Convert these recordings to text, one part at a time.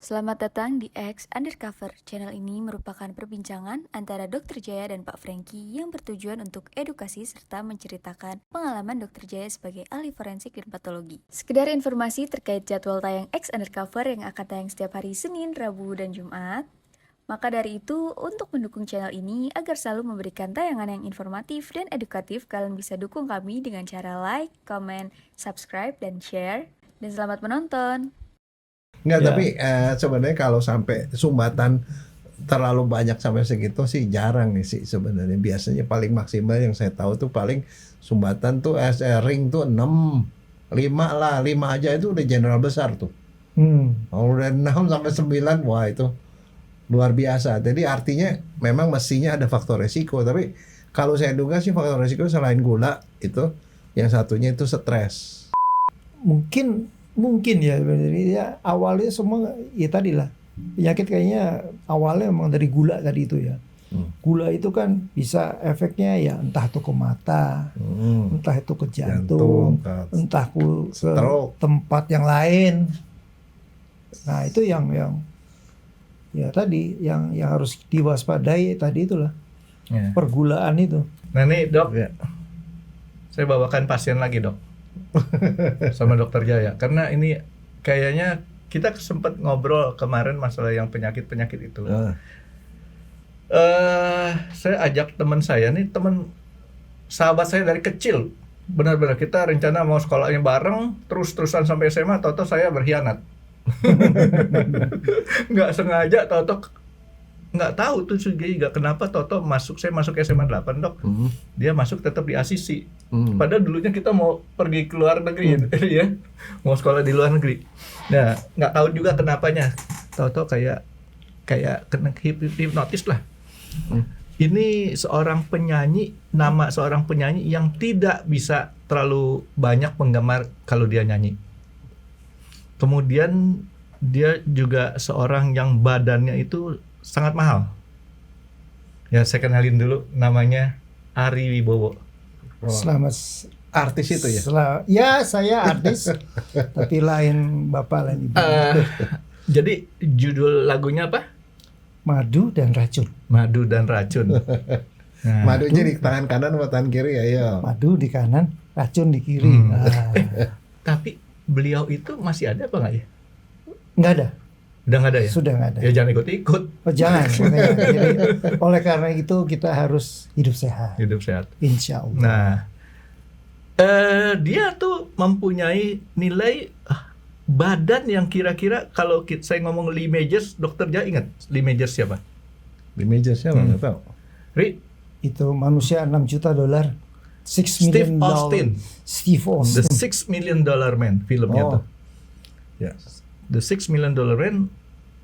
Selamat datang di X Undercover. Channel ini merupakan perbincangan antara Dr. Jaya dan Pak Franky yang bertujuan untuk edukasi serta menceritakan pengalaman Dr. Jaya sebagai ahli forensik dan patologi. Sekedar informasi terkait jadwal tayang X Undercover yang akan tayang setiap hari Senin, Rabu, dan Jumat. Maka dari itu, untuk mendukung channel ini agar selalu memberikan tayangan yang informatif dan edukatif, kalian bisa dukung kami dengan cara like, comment, subscribe, dan share. Dan selamat menonton! Enggak, Ya. tapi sebenarnya kalau sampai sumbatan terlalu banyak sampai segitu sih jarang nih sih sebenarnya. Biasanya paling maksimal yang saya tahu tuh paling sumbatan tuh ring tuh 6, 5 lah, 5 aja itu udah general besar tuh. Kalau udah 6 sampai 9, wah itu luar biasa. Jadi artinya memang mestinya ada faktor resiko, tapi kalau saya duga sih faktor resiko selain gula itu yang satunya itu stres. Mungkin ya sebenarnya ya, awalnya semua ya tadi lah penyakit kayaknya awalnya memang dari gula tadi itu ya. Gula itu kan bisa efeknya ya entah itu ke mata, entah itu ke jantung, entah ke stroke, tempat yang lain. Nah itu yang ya tadi yang harus diwaspadai tadi itulah Ya. pergulaan itu. Nah nih dok, Ya. saya bawakan pasien lagi dok, sama dokter Jaya. Karena ini kayaknya kita sempat ngobrol kemarin masalah yang penyakit-penyakit itu. Saya ajak teman saya nih, teman sahabat saya dari kecil. Benar-benar kita rencana mau sekolahnya bareng, terus-terusan sampai SMA, toto saya berkhianat. Nggak sengaja, toto nggak tahu tuh juga kenapa toto saya masuk SMA 8 dok, dia masuk tetap di ASISI. Padahal dulunya kita mau pergi ke luar negeri ya, mau sekolah di luar negeri. Nah nggak tahu juga kenapanya, toto kayak kena hipnotis lah. Ini seorang penyanyi, nama seorang penyanyi yang tidak bisa terlalu banyak penggemar kalau dia nyanyi. Kemudian dia juga seorang yang badannya itu sangat mahal. Ya saya kenalin dulu, namanya Ari Wibowo. Selamat Artis itu ya? Ya saya artis tapi lain bapak lain ibu. Jadi judul lagunya apa? Madu dan racun. Madu dan racun. Nah, Madunya di tangan kanan atau tangan kiri ya? Madu di kanan, racun di kiri. tapi beliau itu masih ada apa nggak ya? Nggak ada. Udah nggak ada ya? Sudah nggak ada. Ya jangan ikut-ikut. Oh, jangan. Jadi oleh karena itu kita harus hidup sehat. Hidup sehat. Insya Allah. Nah, dia tuh mempunyai nilai badan yang kira-kira kalau saya ngomong Lee Majors, dokter Jaya ingat Lee Majors siapa? Di meja siapa nggak tahu. Ri, Itu manusia $6 juta. Steve Austin. Steve The Austin. $6 Million Man filmnya tuh. Ya. The $6 Million Man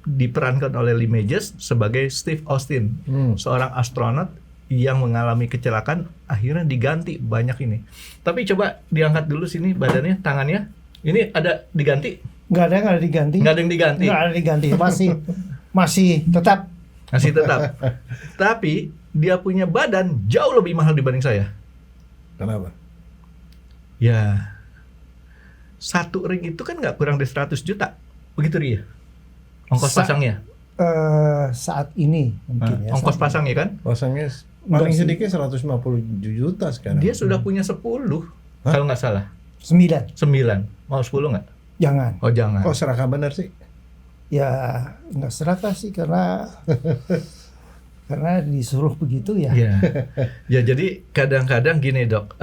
diperankan oleh Lee Majors sebagai Steve Austin, seorang astronot yang mengalami kecelakaan, akhirnya diganti banyak ini. Tapi coba diangkat dulu sini badannya, tangannya. Ini ada diganti? Nggak ada diganti. Nggak ada yang diganti. Nggak ada diganti. Masih tetap. Masih tetap. Tapi dia punya badan jauh lebih mahal dibanding saya. Kenapa? Ya, satu ring itu kan nggak kurang dari 100 juta. Begitu dia. Ongkos pasangnya. Saat ini mungkin ya. Ongkos saat pasangnya kan? Pasangnya Enggak paling sih. sedikit 150 juta sekarang. Dia sudah punya 10 kalau nggak salah. ini. 9. 9. Mau 10 nggak? Jangan. Oh jangan. Kok serakah bener sih? Ya nggak serakah sih karena disuruh begitu ya. Ya. Ya jadi kadang-kadang gini dok,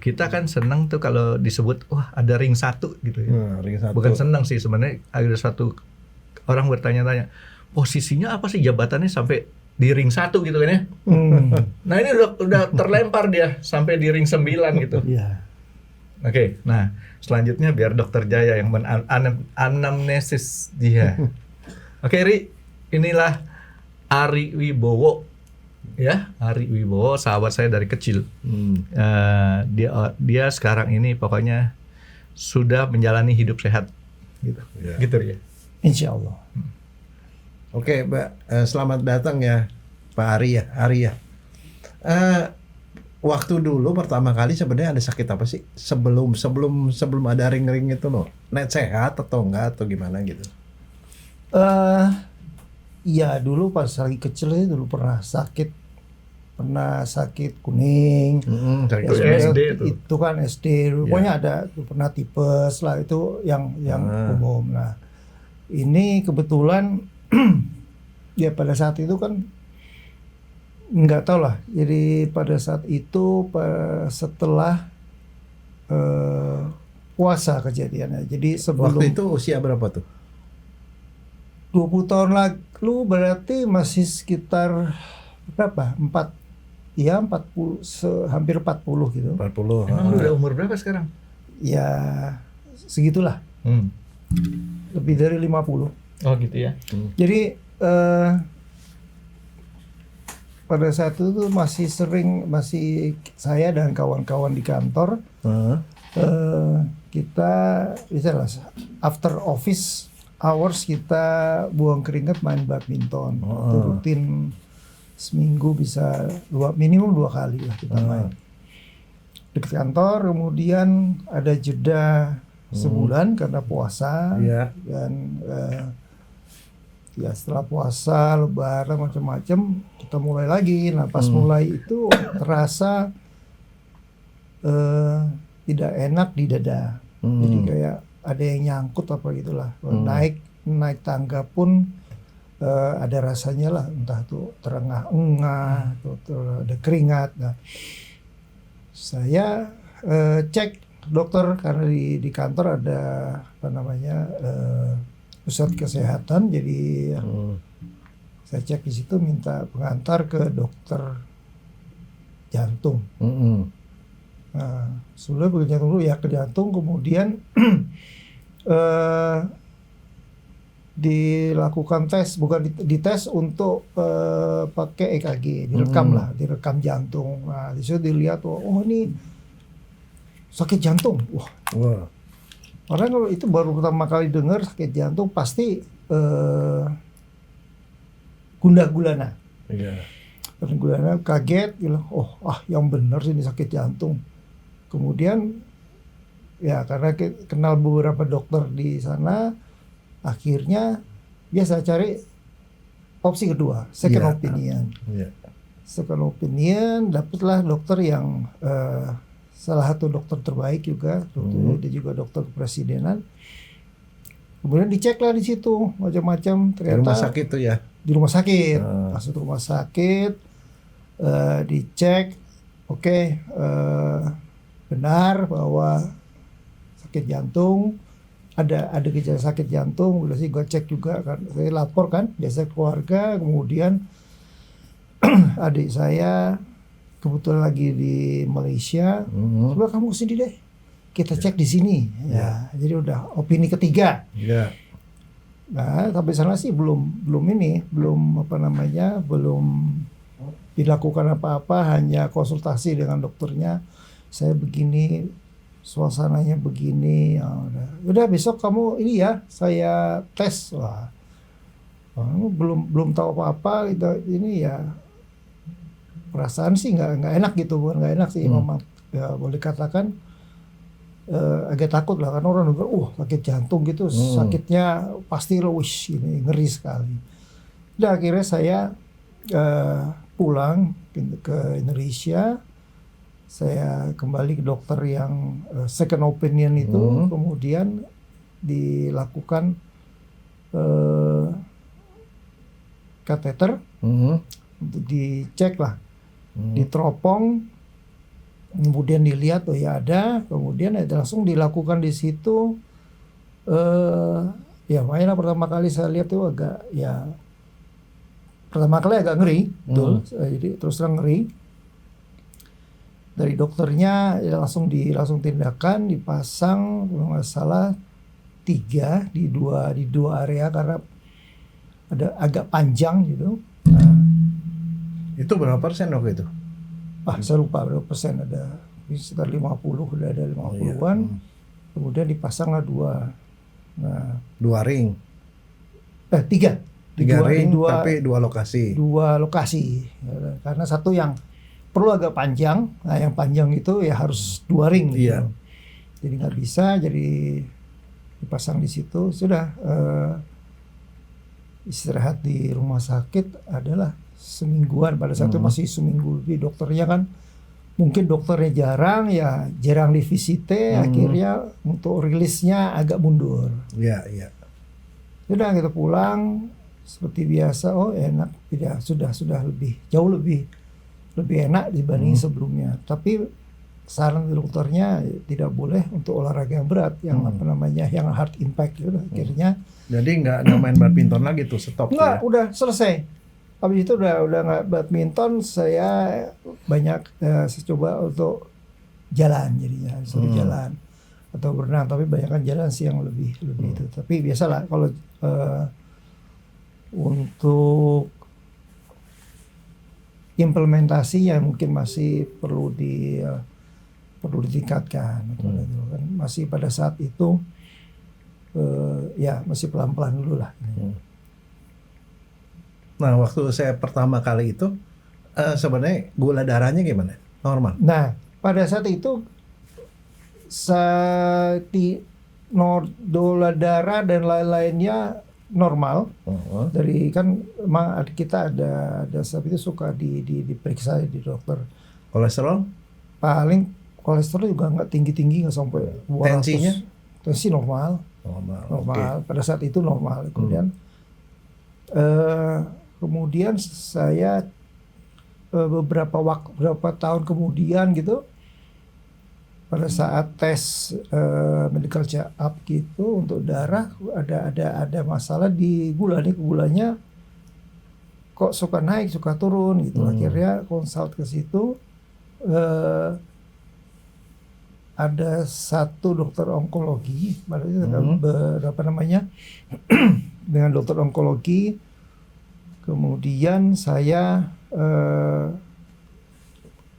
kita kan senang tuh kalau disebut wah ada ring 1 gitu ya. Ring satu. Bukan senang sih sebenarnya, ada satu orang bertanya-tanya posisinya apa sih jabatannya sampai di ring 1 gitu kan ya. Nah ini udah terlempar dia sampai di ring 9 gitu. Iya. Oke, nah selanjutnya biar dokter Jaya yang anamnesis dia. Oke Ri, inilah Ari Wibowo, ya Ari Wibowo, sahabat saya dari kecil. Dia sekarang ini pokoknya sudah menjalani hidup sehat, gitu, Ya. gitu ya. Insya Allah. Oke, Mbak, selamat datang ya, Pak Ari ya. Waktu dulu pertama kali sebenarnya ada sakit apa sih sebelum ada ring-ring itu loh? Net sehat atau enggak atau gimana gitu? Iya dulu pas lagi kecil itu dulu pernah sakit kuning. Sakit Ya, Itu sebenarnya SD itu. itu kan SD. Pokoknya ada pernah tipes lah, itu yang umum. Nah, ini kebetulan ya pada saat itu kan nggak tahu lah. Jadi pada saat itu setelah puasa kejadiannya. Jadi sebelum Waktu itu usia berapa tuh? 20 tahun lalu berarti masih sekitar berapa? 40 hampir 40 gitu. 40. Emang lu udah umur berapa sekarang? Ya segitulah. Lebih dari 50. Oh gitu ya. Jadi pada saat itu tuh masih saya dan kawan-kawan di kantor kita misalnya after office hours kita buang keringat main badminton. Itu rutin seminggu bisa minimum 2 kali lah kita main. Dekat kantor, kemudian ada jeda sebulan karena puasa. Iya. Dan ya setelah puasa, lebaran macam-macam kita mulai lagi. Nah pas mulai itu terasa tidak enak di dada. Jadi kayak ada yang nyangkut apa gitulah. Naik tangga pun ada rasanya lah, entah itu terengah-engah atau ada keringat. Nah, saya cek dokter karena di kantor ada apa namanya pusat kesehatan, jadi saya cek di situ, minta pengantar ke dokter jantung. Nah, sebelumnya ke jantung dulu ya, ke jantung, kemudian dilakukan tes, bukan dites untuk pakai EKG, direkam jantung. Nah, di situ dilihat, oh ini sakit jantung. Wah. Karena kalau itu baru pertama kali dengar sakit jantung pasti gundah gulana. Iya. Gulana kaget, bilang, yang benar sih ini sakit jantung. Kemudian ya karena kenal beberapa dokter di sana, akhirnya biasa cari opsi kedua, second opinion. Second opinion, dapatlah dokter yang salah satu dokter terbaik juga, dia juga dokter kepresidenan. Kemudian diceklah di situ macam-macam, ternyata Di rumah sakit tuh ya. Di rumah sakit, masuk rumah sakit, dicek, benar bahwa sakit jantung. Ada gejala sakit jantung, udah sih gue cek juga kan, saya lapor kan, biasa keluarga, kemudian adik saya kebetulan lagi di Malaysia, coba kamu kesini deh, kita cek di sini, ya, jadi udah opini ketiga. Nah sampai sana sih belum dilakukan apa-apa, hanya konsultasi dengan dokternya, saya begini, suasananya begini, ya udah besok kamu ini ya, saya tes. Wah, belum tahu apa-apa gitu, ini ya perasaan sih nggak enak gitu, bukan nggak enak sih, memang ya boleh katakan agak takut lah, karena orang dengar sakit jantung gitu, sakitnya pasti wish ini ngeri sekali. Udah akhirnya saya pulang ke Indonesia. Saya kembali ke dokter yang second opinion itu, kemudian dilakukan kateter untuk dicek lah, diteropong, kemudian dilihat ya ada, kemudian langsung dilakukan di situ. Ya makanya pertama kali saya lihat tuh pertama kali agak ngeri, betul. Jadi terus terang ngeri. Dari dokternya ya langsung tindakan, dipasang kalau nggak salah 3 di dua area karena ada agak panjang gitu. Nah, itu berapa persen waktu itu? Saya lupa berapa persen, ada sekitar 50, udah ada 50-an. Kemudian dipasang lah 2. Nah, 2 ring. 3 ring, tapi 2 lokasi. 2 lokasi. Karena satu yang perlu agak panjang, nah yang panjang itu ya harus 2 ring gitu. Iya. Jadi nggak bisa, jadi dipasang di situ. Sudah istirahat di rumah sakit adalah semingguan. Pada saat itu masih seminggu lebih. Dokternya kan mungkin dokternya jarang divisite, akhirnya untuk rilisnya agak mundur. Iya, iya. Sudah kita pulang seperti biasa. Oh enak, tidak sudah jauh lebih enak dibanding sebelumnya. Tapi saran dari dokternya tidak boleh untuk olahraga yang berat, yang yang hard impact gitu. Akhirnya jadi nggak main badminton lagi tuh, stop tuh enggak, ya? udah selesai. Habis itu udah nggak badminton, saya banyak saya coba untuk jalan jadinya, suruh jalan atau berenang, tapi banyakkan jalan sih yang lebih itu. Tapi biasalah kalau untuk implementasinya mungkin masih perlu ditingkatkan. Kan masih pada saat itu ya masih pelan-pelan dulu lah. Nah, waktu saya pertama kali itu sebenarnya gula darahnya gimana? Normal? Nah, pada saat itu gula darah dan lain-lainnya normal. Dari kan emang kita ada saat itu suka diperiksa di dokter. Kolesterol? Paling kolesterol juga nggak tinggi, nggak sampai 200. Tensinya? Tensi normal. Okay. Pada saat itu normal. Kemudian saya beberapa tahun kemudian gitu, pada saat tes medical check up gitu untuk darah, ada masalah di gulanya kok suka naik suka turun gitu. Akhirnya konsult ke situ, ada satu dokter onkologi, dengan dokter onkologi. Kemudian saya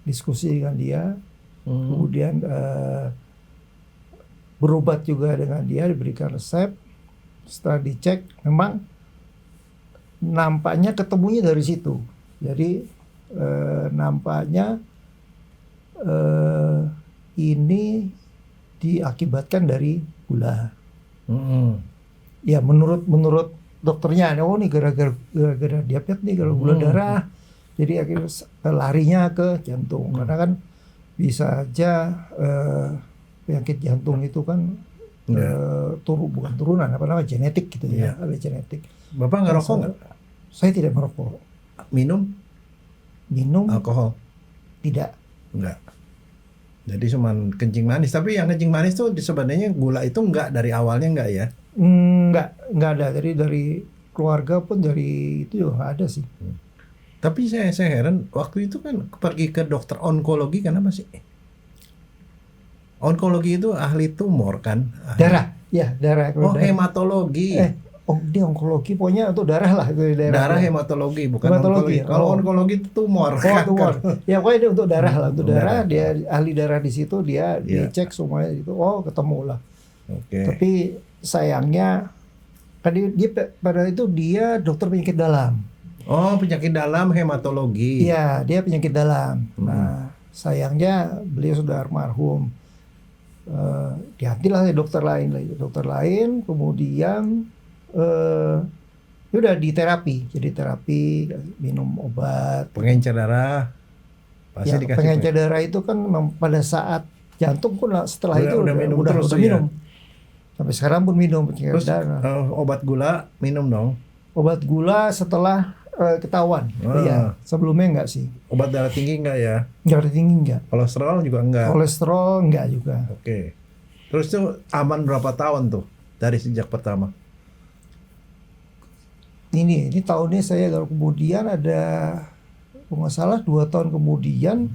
diskusi dengan dia, kemudian berobat juga dengan dia, diberikan resep. Setelah dicek, memang nampaknya ketemunya dari situ. Jadi nampaknya ini diakibatkan dari gula. Ya menurut dokternya, oh nih gara-gara diabetes nih, gara gula darah. Jadi akhirnya larinya ke jantung. Karena kan bisa aja penyakit jantung itu kan bukan turunan, genetik gitu ya, ada genetik. Bapak ngerokok nggak? Saya tidak merokok. Minum alkohol? Tidak. Enggak. Jadi cuman kencing manis. Tapi yang kencing manis tuh sebenarnya gula itu enggak dari awalnya enggak ya? Enggak ada. Dari keluarga pun dari itu juga enggak ada sih. Tapi saya heran, waktu itu kan pergi ke dokter onkologi, kenapa sih? Onkologi itu ahli tumor kan? Darah. Oh, hematologi. Dia onkologi, pokoknya untuk darah lah itu darah hematologi, bukan onkologi. Kalau onkologi itu tumor. Tumor. Ya pokoknya dia untuk darah lah, untuk darah. Dia ahli darah di situ, dia cek semuanya itu. Oh, ketemu lah. Tapi sayangnya kan dia pada itu dia dokter penyakit dalam. Oh, penyakit dalam hematologi. Iya, dia penyakit dalam. Nah, sayangnya beliau sudah almarhum. Digantilah dokter lain, kemudian udah di terapi, jadi terapi, minum obat pengencer darah. Pasti ya, dikasih pengencer darah itu kan pada saat jantung pun setelah itu udah minum. Sampai sekarang pun minum pengencer darah. Obat gula minum dong. Obat gula setelah ketahuan. Iya, sebelumnya enggak sih. Obat darah tinggi enggak ya? Darah tinggi enggak. Kolesterol juga enggak. Kolesterol enggak juga. Oke. Terus tuh aman berapa tahun tuh dari sejak pertama? Ini tahunnya saya, kalau kemudian ada nggak salah 2 tahun kemudian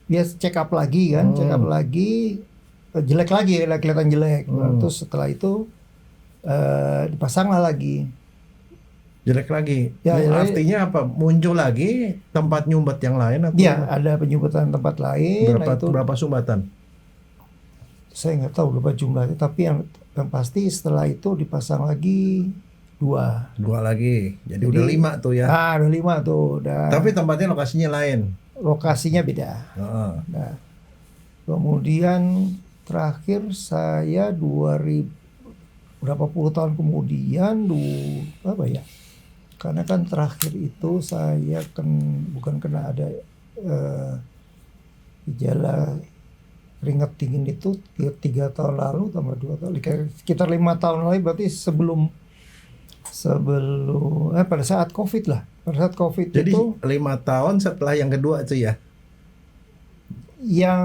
dia check up lagi kan, jelek lagi, kelihatan jelek. Terus setelah itu dipasang lagi. Jelek lagi. Ya, artinya apa? Muncul lagi tempat nyumbat yang lain atau? Iya, ada penyumbatan tempat lain. Berapa sumbatan? Saya nggak tahu berapa jumlahnya, tapi yang pasti setelah itu dipasang lagi 2 lagi. Jadi udah 5 tuh ya. Udah 5 tuh. Tapi tempatnya lokasinya lain. Lokasinya beda. Nah, kemudian terakhir saya 2000 berapa puluh tahun kemudian karena kan terakhir itu saya bukan kena ada gejala keringat dingin itu 3 tahun lalu tambah 2 tahun, sekitar 5 tahun lalu, berarti sebelum pada saat COVID lah. Pada saat COVID Jadi itu 5 tahun setelah yang kedua itu ya. Yang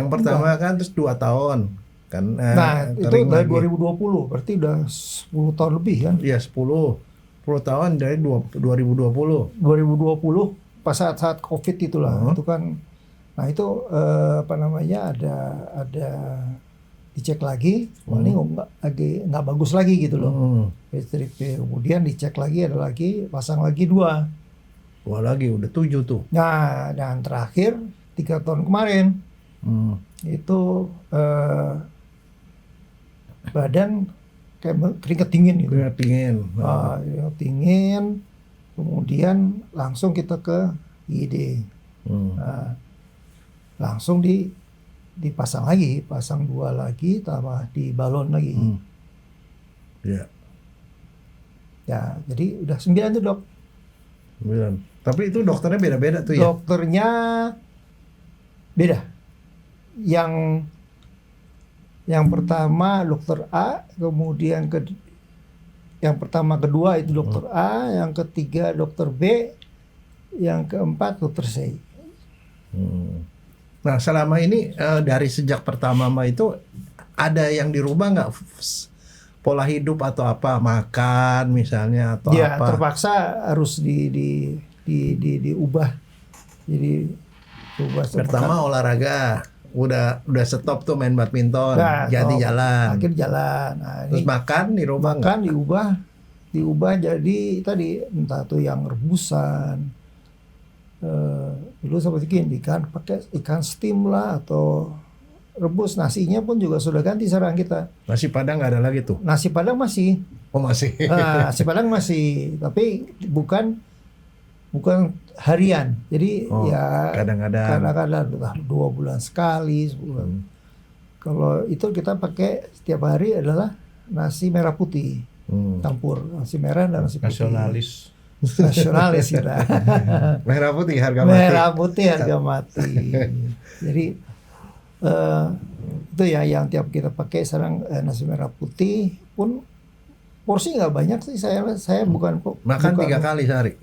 pertama kan terus 2 tahun kan. Nah, itu kering dari lagi. 2020, berarti udah 10 tahun lebih kan. Iya 10 tahun dari 2020. 2020 pas saat COVID itulah. Itu kan, nah itu ada dicek lagi, ini nggak bagus lagi gitu loh. Kemudian dicek lagi, ada lagi, pasang lagi 2 lagi udah 7 tuh. Nah, dan terakhir 3 tahun kemarin itu badan kayak keringat dingin gitu. Keringat dingin. Keringat dingin, kemudian langsung kita ke IGD. Nah, langsung dipasang lagi, pasang 2 lagi, tambah di balon lagi. Ya. Ya, jadi udah 9 tuh dok. 9. Tapi itu dokternya beda-beda tuh ya? Dokternya beda. Yang pertama dokter A, kemudian yang pertama kedua itu dokter A, yang ketiga dokter B, yang keempat dokter C. Nah selama ini dari sejak pertama itu ada yang dirubah nggak, pola hidup atau apa, makan misalnya atau ya, apa? terpaksa harus diubah. Jadi ubah. Pertama olahraga, udah stop tuh main badminton, Nah, ganti jalan. Akhir jalan. Nah, Terus ini makan dirubah nggak? makan diubah jadi tadi entah tuh yang rebusan. Dulu sempat bikin pakai ikan steam lah, atau rebus. Nasinya pun juga sudah ganti sekarang kita. Nasi Padang nggak ada lagi tuh? Nasi Padang masih. Oh masih. Nasi Padang masih, tapi bukan harian. Jadi ya kadang-kadang 2 bulan sekali, sebulan. Kalau itu kita pakai setiap hari adalah nasi merah putih. Campur nasi merah dan nasi putih. Nasionalis kita. Merah putih harga mati. Merah putih harga mati. Jadi itu ya yang tiap kita pakai sekarang, nasi merah putih pun porsi nggak banyak sih. Saya bukan makan 3 kali sehari.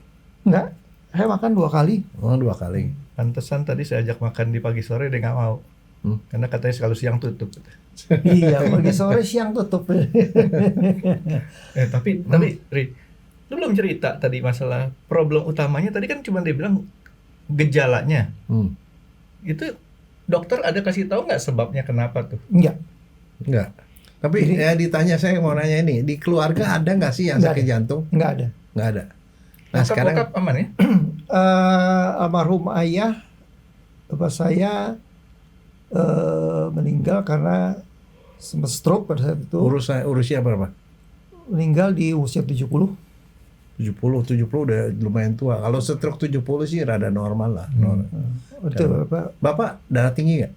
Enggak, saya makan 2 kali. Oh 2 kali. Pantesan tadi saya ajak makan di pagi sore dia nggak mau. Karena katanya kalau siang tutup. Iya, pagi sore siang tutup. Tapi Ri, lu belum cerita tadi masalah problem utamanya. Tadi kan cuma dia bilang gejalanya. Itu dokter ada kasih tahu nggak sebabnya kenapa tuh? Enggak. Tapi ya ditanya, saya mau nanya ini, di keluarga ada nggak sih yang sakit jantung? Nggak ada. Nggak ada. Nah sekarang aman ya? Almarhum ayah bapak saya meninggal karena sempat stroke pada saat itu. Usia berapa? Meninggal di usia 70 udah lumayan tua. Kalau stroke 70 sih rada normal lah. Betul, Bapak darah tinggi nggak?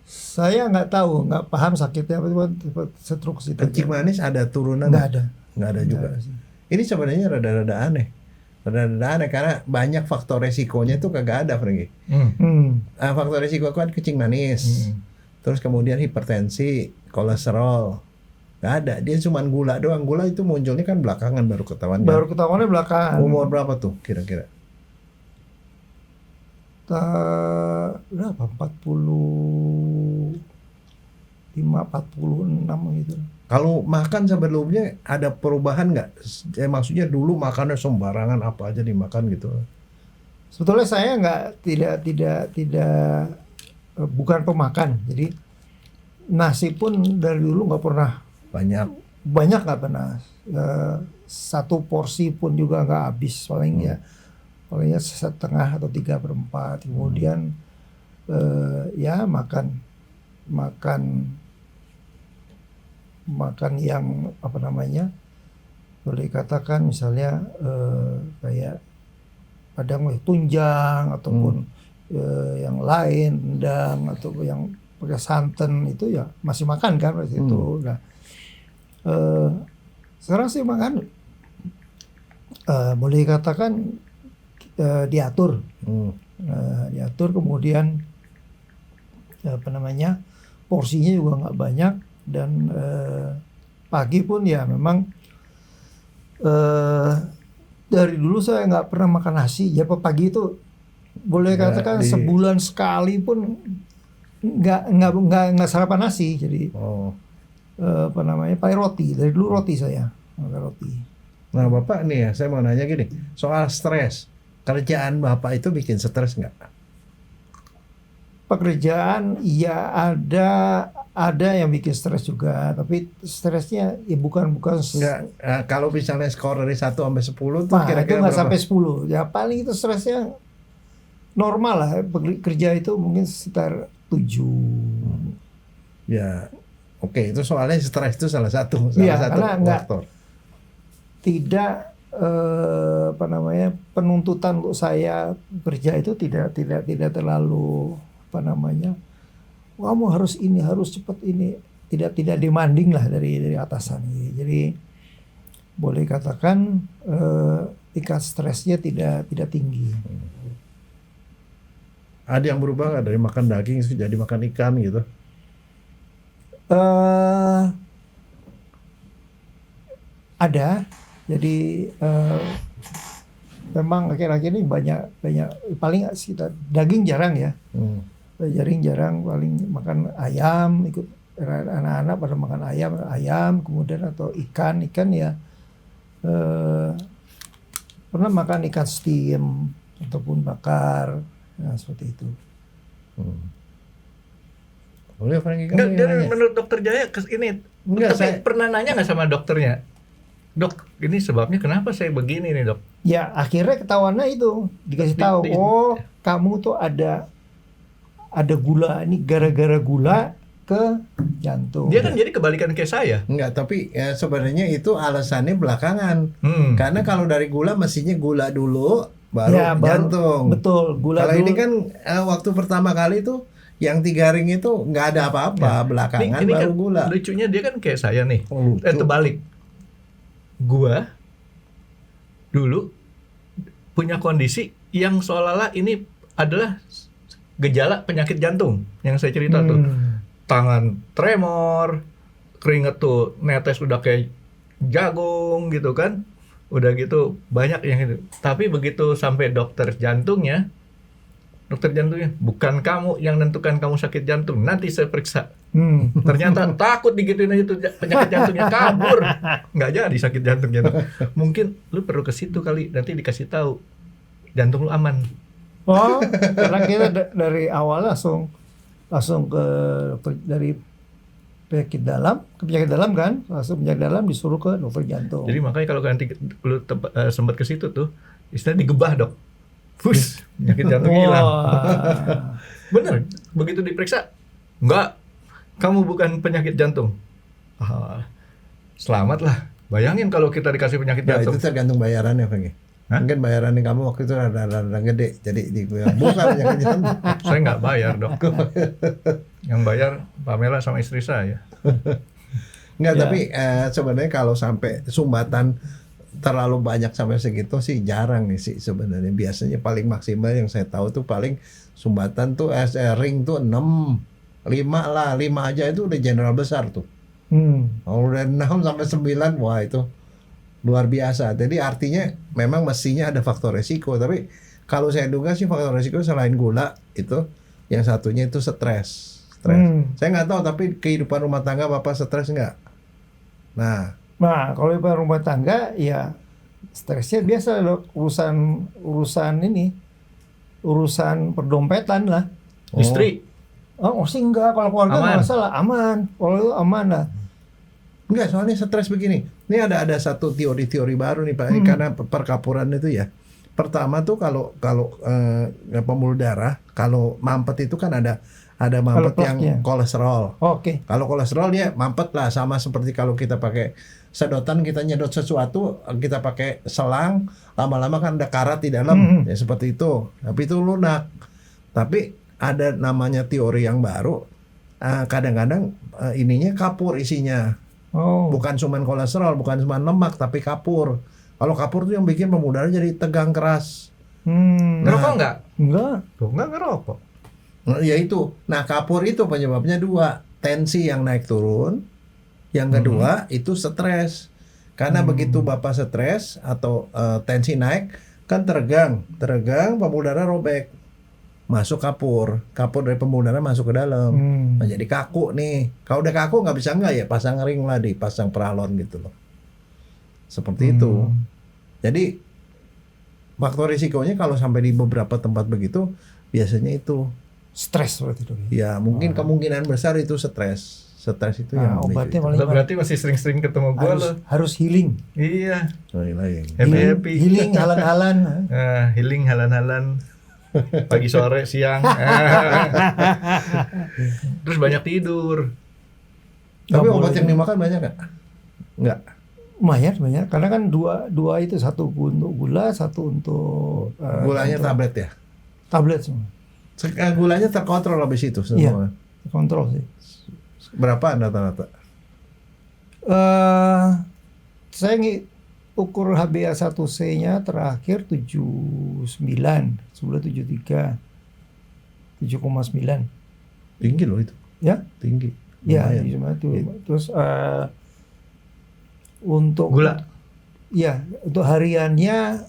Saya nggak tahu, nggak paham sakitnya apa, stroke sih. Kencing manis ada turunan? Nggak ada. Nggak ada juga. Ini sebenarnya rada-rada aneh. Karena banyak faktor resikonya itu kagak ada, Franky. Faktor resiko kan kencing manis, terus kemudian hipertensi, kolesterol. Nggak ada, dia cuma gula doang. Gula itu munculnya kan belakangan, baru ketahuan. Baru ketahuannya belakangan. Umur berapa tuh kira-kira? Berapa? 45, 46 gitu. Kalau makan sebelumnya ada perubahan nggak? Maksudnya dulu makannya sembarangan apa aja dimakan gitu. Sebetulnya saya tidak bukan pemakan. Jadi nasi pun dari dulu nggak pernah banyak nggak pernah. Satu porsi pun juga nggak habis, palingnya setengah atau 3/4. Kemudian ya makan yang apa namanya, boleh dikatakan misalnya kayak padang tunjang ataupun yang lain, rendang atau yang pakai santan itu ya masih makan kan waktu itu. Nah, sekarang sih makan boleh katakan diatur, diatur, kemudian porsinya juga nggak banyak, dan pagi pun ya memang dari dulu saya nggak pernah makan nasi. Ya pagi itu boleh katakan sebulan sekali pun nggak sarapan nasi. Jadi pakai roti. Dari dulu roti saya makan roti. Nah Bapak nih ya, saya mau nanya gini, soal stres, kerjaan Bapak itu bikin stres nggak? Pekerjaan ya ada yang bikin stres juga, tapi stresnya ya bukan Nggak, kalau misalnya skor dari 1 sampai 10 tuh itu kira-kira nggak berapa? sampai 10. Ya paling itu stresnya normal lah. Kerja itu mungkin sekitar 7. Ya, oke, itu soalnya stres itu salah satu Iya, karena nggak faktor. tidak penuntutan untuk saya kerja itu tidak terlalu kamu harus ini, harus cepat ini, tidak demanding lah dari atasan. Jadi boleh katakan tingkat stresnya tidak tinggi. Ada yang berubah nggak dari makan daging jadi makan ikan gitu? Ada. Jadi memang akhir-akhir ini banyak paling sekitar daging jarang ya. Jarang, paling makan ayam, ikut anak-anak pada makan ayam, kemudian atau ikan ya. Pernah makan ikan steam ataupun bakar, seperti itu. Boleh Franky, Enggak, dari menurut dokter Jaya ini, Enggak, tapi pernah nanya nggak sama dokternya? Dok, ini sebabnya kenapa saya begini nih dok? Ya akhirnya ketahuannya itu dikasih tahu, kamu tuh ada gula, ini gara-gara gula ke jantung. Dia kan jadi kebalikan kayak saya. Enggak, tapi ya, sebenarnya itu alasannya belakangan. Karena kalau dari gula mestinya gula dulu baru jantung. Betul, gula kalau dulu. ini kan waktu pertama kali itu yang 3 ring itu nggak ada apa-apa, belakangan ini baru kan gula. Lucunya dia kan kayak saya nih. Lucu. Terbalik. Gua dulu punya kondisi yang seolah-olah ini adalah gejala penyakit jantung yang saya cerita tuh. Tangan tremor, keringet tuh netes udah kayak jagung gitu kan. Udah gitu banyak yang itu. Tapi begitu sampai dokter jantungnya, bukan kamu yang nentukan kamu sakit jantung, nanti saya periksa. Ternyata takut digituin aja tuh penyakit jantungnya kabur, nggak jadi sakit jantungnya. Mungkin lu perlu ke situ kali, nanti dikasih tahu jantung lu aman. Oh, karena kita dari awal langsung ke dari penyakit dalam kan, langsung penyakit dalam disuruh ke dokter jantung. Jadi makanya kalau nanti lu sempat ke situ tuh, istilahnya digebah dok. Fus, penyakit jantungnya hilang. Bener, begitu diperiksa, enggak, kamu bukan penyakit jantung. Selamat lah. Bayangin kalau kita dikasih penyakit Nah, jantung. itu tergantung bayarannya, Franky. Mungkin bayarannya kamu waktu itu rada gede, jadi bukan penyakit jantung. Saya nggak bayar dok. Yang bayar Pamela sama istri saya. Enggak, tapi sebenarnya kalau sampai sumbatan terlalu banyak sampai segitu sih jarang nih sih sebenarnya. Biasanya paling maksimal yang saya tahu tuh paling sumbatan tuh ring tuh 6, 5 lah, 5 aja itu udah general besar tuh. Kalau udah 6 sampai 9, wah itu luar biasa. Jadi artinya memang mestinya ada faktor resiko, tapi kalau saya duga sih faktor resiko selain gula itu yang satunya itu stres. Saya nggak tahu, tapi kehidupan rumah tangga Bapak stres nggak? Nah, kalau di rumah tangga ya stresnya biasa loh, urusan perdompetan lah. Istri. Oh sih enggak, kalau keluarga nggak masalah, aman. Kalau itu aman lah. Enggak, soalnya stres begini. Ini ada satu teori baru nih Pak, karena perkapuran itu ya. Pertama tuh kalau pembuluh darah, kalau mampet itu kan ada mampet yang kolesterol. Oke. Kalau kolesterol dia mampet lah, sama seperti kalau kita pakai sedotan, kita nyedot sesuatu, kita pakai selang, lama-lama kan ada karat di dalam, ya seperti itu. Tapi itu lunak. Tapi ada namanya teori yang baru, kadang-kadang ininya kapur isinya. Oh. Bukan cuma kolesterol, bukan cuma lemak, tapi kapur. Kalau kapur tuh yang bikin pembuluh darah jadi tegang keras. Ngerokok nggak? Enggak. Tuh nggak ngerokok. Nah, ya itu. Nah, kapur itu penyebabnya 2. Tensi yang naik turun. Yang kedua itu stres. Karena begitu Bapak stres atau tensi naik, kan teregang, pembuluh darah robek. Masuk kapur dari pembuluh darah masuk ke dalam. Nah, jadi kaku nih. Kalau udah kaku nggak bisa ya pasang ring lah, dipasang peralon gitu loh. Seperti itu. Jadi faktor risikonya kalau sampai di beberapa tempat begitu biasanya itu Stres berarti dong. ya mungkin kemungkinan besar itu stres itu yang obatnya memicu paling Lo berarti masih sering-sering ketemu gue lo. harus healing. Iya. itu. Oh, iya. Happy. Healing halan-halan. Healing halan-halan. Pagi sore siang. Terus banyak tidur. Tapi Nggak obat boleh. yang dimakan banyak nggak? Nggak. Banyak karena kan dua itu, satu untuk gula, satu untuk Gulanya tablet ya? tablet semua. Gulanya terkontrol habis itu semua. Kontrol sih. Berapa rata-rata? Saya ukur HbA1c-nya terakhir 79, sebulan 73, 7,9. Tinggi loh itu. Ya? Tinggi. Ya, Lumayan. cuma itu. Terus untuk Gula. ya, untuk hariannya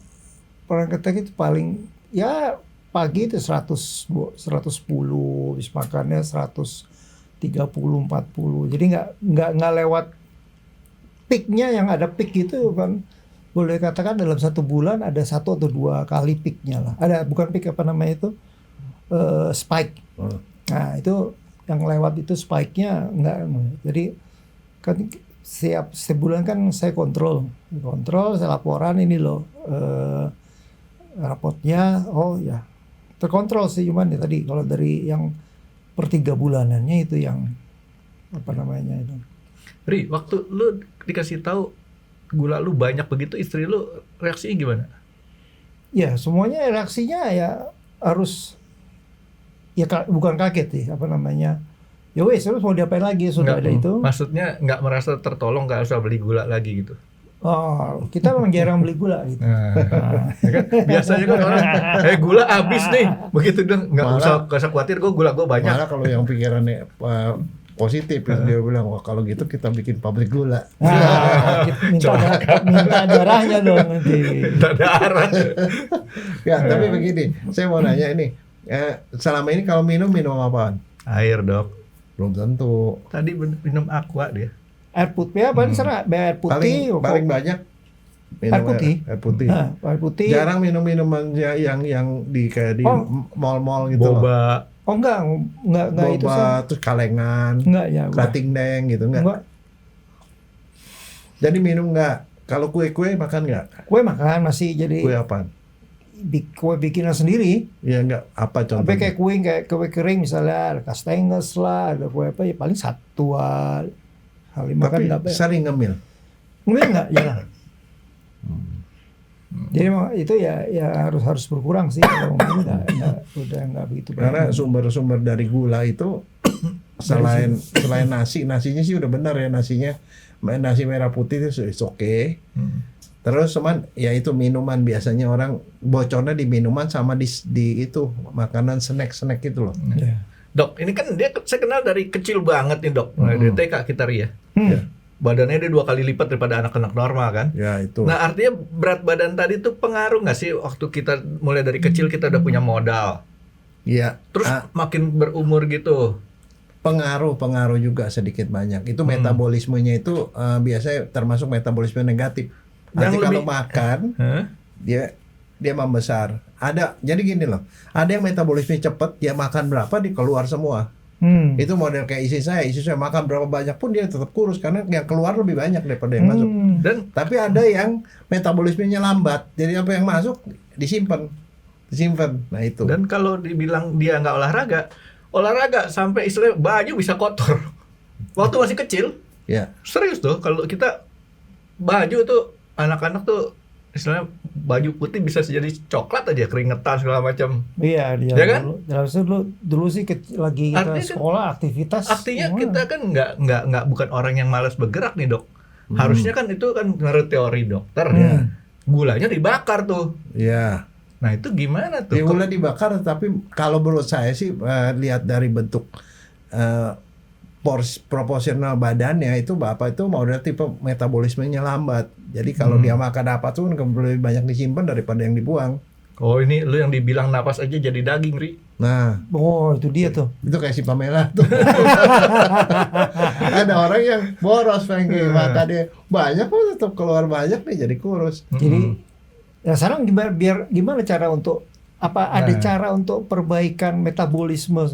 perang ketek itu paling ya pagi itu 110, habis makannya 130, 40. Jadi nggak lewat peaknya, yang ada peak itu kan boleh katakan dalam 1 bulan ada 1 atau 2 kali peaknya lah. Ada, bukan peak, apa namanya itu, spike. Nah itu yang lewat itu spike-nya nggak. Jadi kan sebulan kan saya kontrol, saya laporan ini loh rapotnya, oh ya terkontrol sih. Cuman ya tadi kalau dari yang per 3 bulanannya itu yang apa namanya itu. Ri, waktu lu dikasih tahu gula lu banyak begitu, istri lu reaksinya gimana? Ya semuanya reaksinya ya harus ya bukan kaget sih, apa namanya. Ya wes, terus mau diapain lagi, sudah ada itu. Maksudnya nggak merasa tertolong, nggak usah beli gula lagi gitu. Oh, kita memang jarang beli gula gitu. Ya kan? Biasanya kan orang, gula habis nih, begitu dong, nggak usah khawatir, gula gue banyak. Malah kalau yang pikirannya positif, dia bilang, wah kalau gitu kita bikin pabrik gula. Minta darahnya dong nanti. Minta darah. Ya, tapi begini, saya mau nanya ini, selama ini kalau minum apaan? Air, Dok. Belum tentu. Tadi minum aqua dia. Air putih apa? Air putih. Paling banyak minum Air putih. Air putih. Nah, air putih. Jarang minum minuman yang di kayak di mall-mall gitu loh. Boba. Oh enggak itu sih. Boba, terus kalengan, Enggak ya. Bating Deng gitu enggak? Jadi minum enggak? Kalau kue-kue makan enggak? Kue makan masih, jadi Kue apaan? kue bikinan sendiri. Ya enggak, apa Tapi contohnya? kayak kue kering misalnya, ada kastenges lah, ada kue apa ya, paling 1 kali makan Tapi enggak apa. sering ngemil. Enggak, jarang. Jadi itu ya harus berkurang sih, kalau ini udah enggak begitu banyak. Karena sumber-sumber dari gula itu selain nasinya sih udah benar ya, nasi merah putih itu oke. Terus cuman ya itu minuman, biasanya orang bocornya di minuman sama di itu makanan snack itu loh. Ya. Dok, ini kan saya kenal dari kecil banget nih, Dok. Dari TK kita ya. Ya. Badannya dia 2 kali lipat daripada anak-anak normal kan. Ya itu. Nah, artinya berat badan tadi tuh pengaruh nggak sih waktu kita mulai dari kecil kita udah punya modal. Iya. Terus makin berumur gitu. Pengaruh juga sedikit banyak. Itu metabolismenya itu biasanya termasuk metabolisme negatif. Nanti kalau makan dia membesar. Jadi gini loh. Ada yang metabolisme cepat, dia makan berapa dia keluar semua. Itu model kayak isi saya makan berapa banyak pun dia tetap kurus karena yang keluar lebih banyak daripada yang masuk. Tapi ada yang metabolismenya lambat. Jadi apa yang masuk disimpan. Nah itu. Dan kalau dibilang dia nggak olahraga sampai istilahnya baju bisa kotor. Waktu masih kecil, Ya. serius tuh kalau kita baju tuh anak-anak tuh istilahnya baju putih bisa jadi coklat aja, keringetan segala macam. Iya, dia Ya kan? dulu sih lagi kita Artinya kan- sekolah aktivitas. Artinya semua. kita kan nggak bukan orang yang malas bergerak nih dok. Harusnya kan itu kan menurut teori dokter ya, gulanya dibakar tuh. Iya. Nah itu gimana tuh? Ya gula dibakar, tapi kalau menurut saya sih lihat dari bentuk proporsional badannya itu bapak itu mau dari tipe metabolismenya lambat. Jadi kalau dia makan apa tuh kan lebih banyak disimpan daripada yang dibuang. Oh ini lu yang dibilang napas aja jadi daging, Ri. Nah, Oh, itu dia tuh. itu kayak si Pamela tuh. Ada orang yang boros Frankie, makannya banyak kok tetap keluar banyak nih jadi kurus. Jadi ya sekarang gimana cara untuk ada cara untuk perbaikan metabolisme?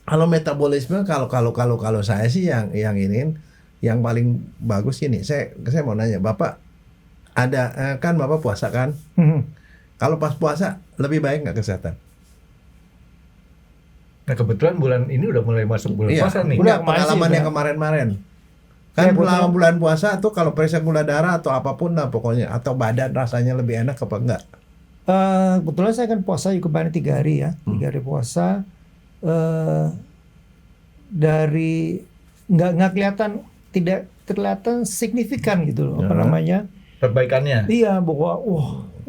Kalau metabolisme kalau saya sih yang ini yang paling bagus ini. Saya mau nanya, Bapak ada kan Bapak puasa kan? Kalau pas puasa lebih baik nggak kesehatan? Nah kebetulan bulan ini udah mulai masuk bulan puasa nih. Udah, Pengalaman masih, yang udah. kemarin-kemarin. Kayak Kan selama bulan puasa tuh kalau periksa gula darah atau apapun lah pokoknya, atau badan rasanya lebih enak apa enggak? Kebetulan saya kan puasa juga kemarin 3 hari ya, 3 hari puasa. Dari nggak kelihatan, tidak kelihatan signifikan gitu loh, apa namanya? Perbaikannya. Iya, bahwa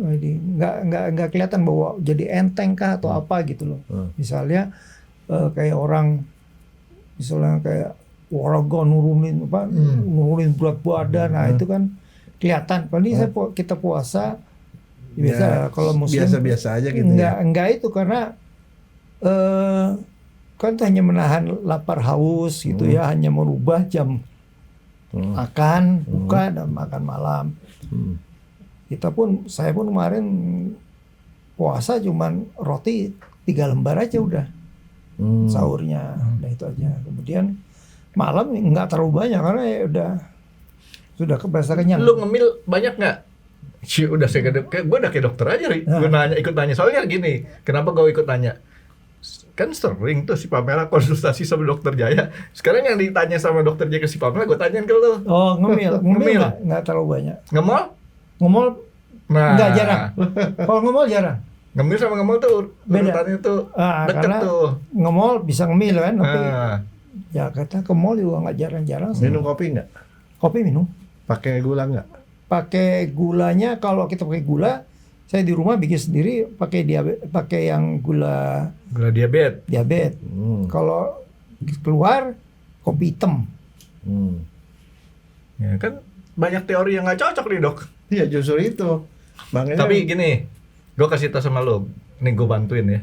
ini nggak kelihatan bahwa jadi enteng kah atau apa gitu loh. Misalnya kayak orang misalnya kayak olahraga nurunin berat badan, nah itu kan kelihatan. Kalau ini kita puasa biasa kalau muslim biasa-biasa aja gitu enggak itu karena kan itu hanya menahan lapar haus gitu ya, hanya merubah jam makan, buka dan makan malam. Saya pun kemarin puasa cuman roti 3 lembar aja udah sahurnya, nah itu aja. Kemudian malam nggak terlalu banyak karena ya sudah kebiasa kenyang. Lu ngemil banyak nggak? Udah gue udah kayak dokter aja, Ri. Gue ikut nanya soalnya gini. Kenapa gue ikut nanya? Kan sering tuh si Pamela konsultasi sama dokter Jaya. Sekarang yang ditanya sama dokter Jaya ke si Pamela, gue tanyain ke lu. Oh, ngemil nggak terlalu banyak. Ngemol nggak jarang. Kalau ngemol jarang. Ngemil sama ngemol tuh Beda. urutannya tuh deket Karena tuh. ngemol bisa ngemil kan, tapi ya kata ke mall juga nggak jarang-jarang sih. Minum kopi nggak? Kopi minum. Pakai gula nggak? Pakai gulanya, kalau kita pakai gula, saya di rumah bikin sendiri pakai yang gula diabetes. Kalau keluar kopi hitam. Ya kan banyak teori yang nggak cocok nih dok. Iya justru itu. Makanya Tapi gini, gue kasih tau sama lo, nih gue bantuin ya.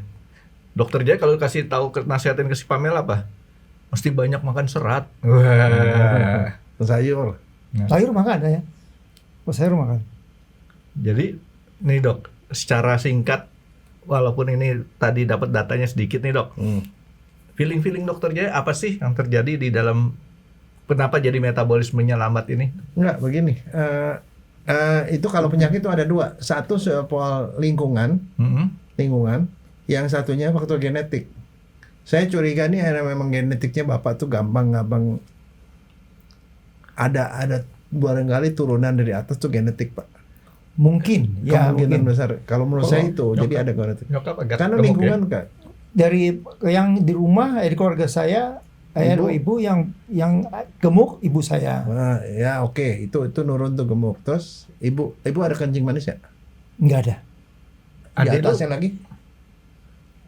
Dokter Jaya kalau kasih tahu nasihatin ke si Pamela apa? Mesti banyak makan serat. Wah. sayur. Sayur makan ya. Sayur makan. Jadi nih dok, secara singkat, walaupun ini tadi dapat datanya sedikit nih dok, feeling dokter Jaya apa sih yang terjadi di dalam kenapa jadi metabolismenya lambat ini? Enggak begini. Itu kalau penyakit itu ada 2. Satu soal lingkungan. Yang satunya faktor genetik. Saya curiga nih memang genetiknya bapak tuh gampang ada barangkali turunan dari atas tuh genetik pak. Mungkin. Kemungkinan besar. Kalau menurut saya itu jadi ada genetik. Karena lingkungan kan. Dari yang di rumah, di keluarga saya, ibu yang gemuk ibu saya. Nah, ya oke. Itu nurun tuh gemuk. Terus ibu ada kencing manis ya? Nggak ada. Di atasnya lagi?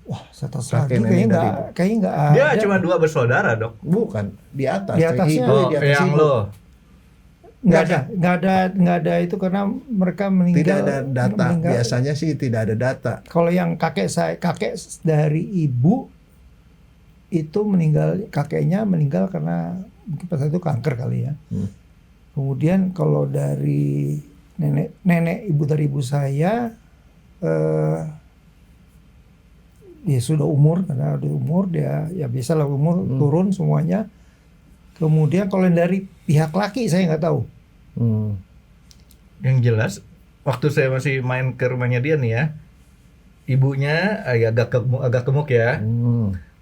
Wah, atas lagi kayaknya nggak ada. Dia cuma 2 bersaudara dok. Bukan, di atas. Di atasnya. Ibu, di atas yang ibu. lo. Nggak ada itu karena mereka meninggal. Tidak ada data. Meninggal. Biasanya sih tidak ada data. Kalau yang kakek dari ibu itu kakeknya meninggal karena mungkin pas itu kanker kali ya. Kemudian kalau dari nenek ibu dari ibu saya ya sudah umur, karena udah umur dia ya biasalah umur turun semuanya. Kemudian kalau dari pihak laki saya nggak tahu. Yang jelas waktu saya masih main ke rumahnya dia nih ya, ibunya agak gemuk ya.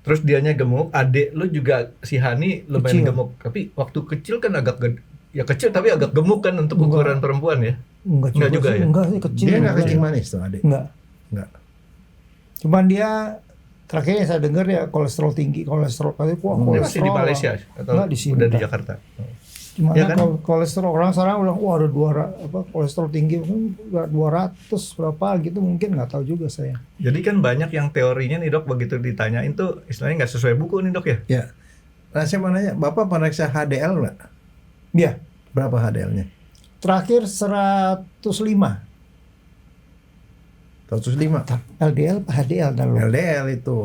Terus dianya gemuk, adik lu juga si Hani lumayan gemuk. Tapi waktu kecil kan kecil tapi agak gemuk kan untuk ukuran perempuan ya. Enggak Enggak juga sih, ya? enggak sih, kecil. Dia nggak kencing manis tuh adik. Enggak. Nggak. Cuman dia terakhir yang saya dengar ya kolesterol tinggi, kolesterol katanya wah Dia kolesterol. masih di Malaysia atau Enggak, di sini, udah di Pak. Jakarta? Gimana Ya kan? kolesterol orang sekarang bilang wah ada 200 kolesterol tinggi 200 berapa gitu, mungkin nggak tahu juga saya. Jadi kan banyak yang teorinya nih dok, begitu ditanyain tuh istilahnya nggak sesuai buku nih dok ya? Ya. Nah saya mau nanya, Bapak periksa HDL nggak? Iya. Berapa HDL-nya? Terakhir 105. 105. LDL apa HDL dah lu? LDL itu.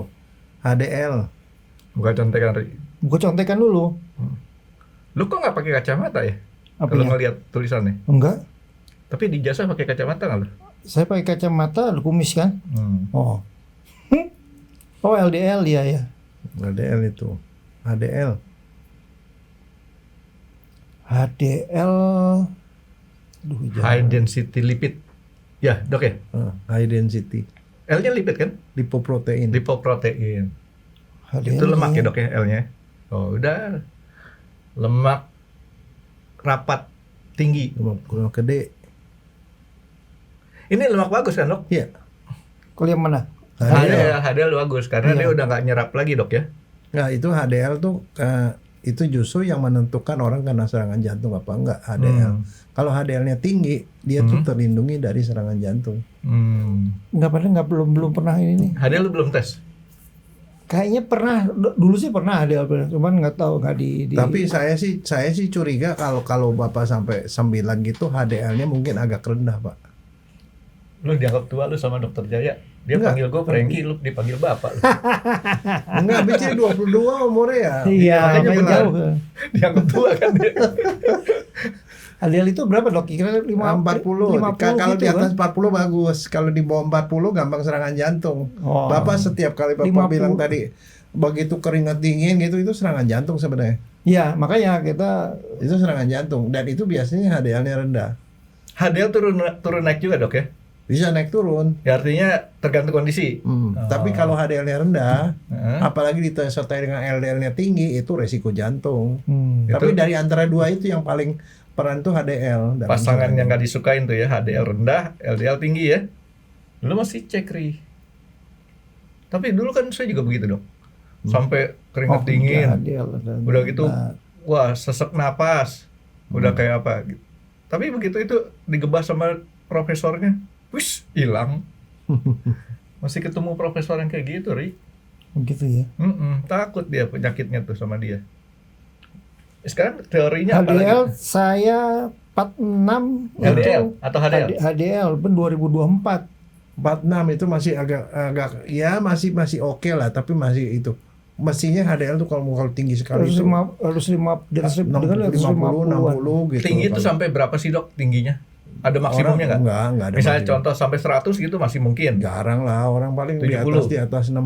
HDL. Bukan contekan, Ri. Gua contekan dulu. Lu kok nggak pakai kacamata ya? Apa Kalau ya? ngelihat tulisannya. Enggak. Tapi di jasa pakai kacamata nggak lu? Saya pakai kacamata, ada kumis kan? Oh. Oh LDL ya. LDL itu. HDL. HDL. Aduh, High density lipid. Ya dok ya? High density. L-nya lipid kan? Lipoprotein. Lipoprotein. HDL Itu lemak ya dok ya L-nya? Oh udah. Lemak rapat tinggi. Lemak gede. Ini lemak bagus kan dok? Iya. Kalau yang mana? HDL bagus karena dia udah nggak nyerap lagi dok ya. Nah itu HDL tuh itu justru yang menentukan orang kena serangan jantung apa enggak HDL. Kalau HDL-nya tinggi, dia tuh terlindungi dari serangan jantung. Enggak belum pernah ini nih. HDL lu belum tes? Kayaknya pernah dulu sih pernah HDL, cuman nggak tahu nggak di. Tapi saya sih curiga kalau Bapak sampai 9 gitu HDL-nya mungkin agak rendah, Pak. Lu dianggap tua lu sama dokter Jaya. Dia Enggak. panggil gue Frankie, lu dipanggil bapak lu. Enggak, habis ini 22 umurnya ya. Iya, Makanya makanya benar. jauh. Dianggap tua kan dia. HDL itu berapa dok? Kira-kira 40. Kalau gitu di atas kan? 40 bagus. Kalau di bawah 40 gampang serangan jantung. Oh. Bapak setiap kali Bapak 50. bilang tadi begitu keringat dingin gitu itu serangan jantung sebenarnya. Iya, makanya kita Itu serangan jantung dan itu biasanya HDL-nya rendah. HDL turun naik juga dok ya? Bisa naik turun. Ya artinya tergantung kondisi. Tapi kalau HDL-nya rendah, Heeh. apalagi disertai dengan LDL-nya tinggi, itu resiko jantung. Itu- Tapi dari antara dua itu yang paling peran tuh HDL. dalam Pasangan serangan yang nggak disukain tuh ya, HDL rendah, LDL tinggi ya. Lu masih cek Ri. Tapi dulu kan saya juga begitu dok. Sampai keringat dingin. HDL Udah gitu, wah sesek napas. Udah kayak apa gitu. Tapi begitu itu digebas sama profesornya, wis hilang. Masih ketemu profesor yang kayak gitu, Ri. begitu ya. Takut dia penyakitnya tuh sama dia. Sekarang teorinya apa lagi? HDL saya 46 LDL itu atau HDL? HDL ben 2024. 46 itu masih agak ya masih oke lah, tapi masih itu. Mestinya HDL tuh kalau tinggi sekali itu harus 5 di atas 50, 60 gitu. Tinggi itu Kalau sampai berapa sih dok tingginya? Ada maksimumnya nggak? Enggak ada. Misalnya maksimum. contoh sampai 100 gitu masih mungkin. Jarang lah, orang paling 70. di atas 60,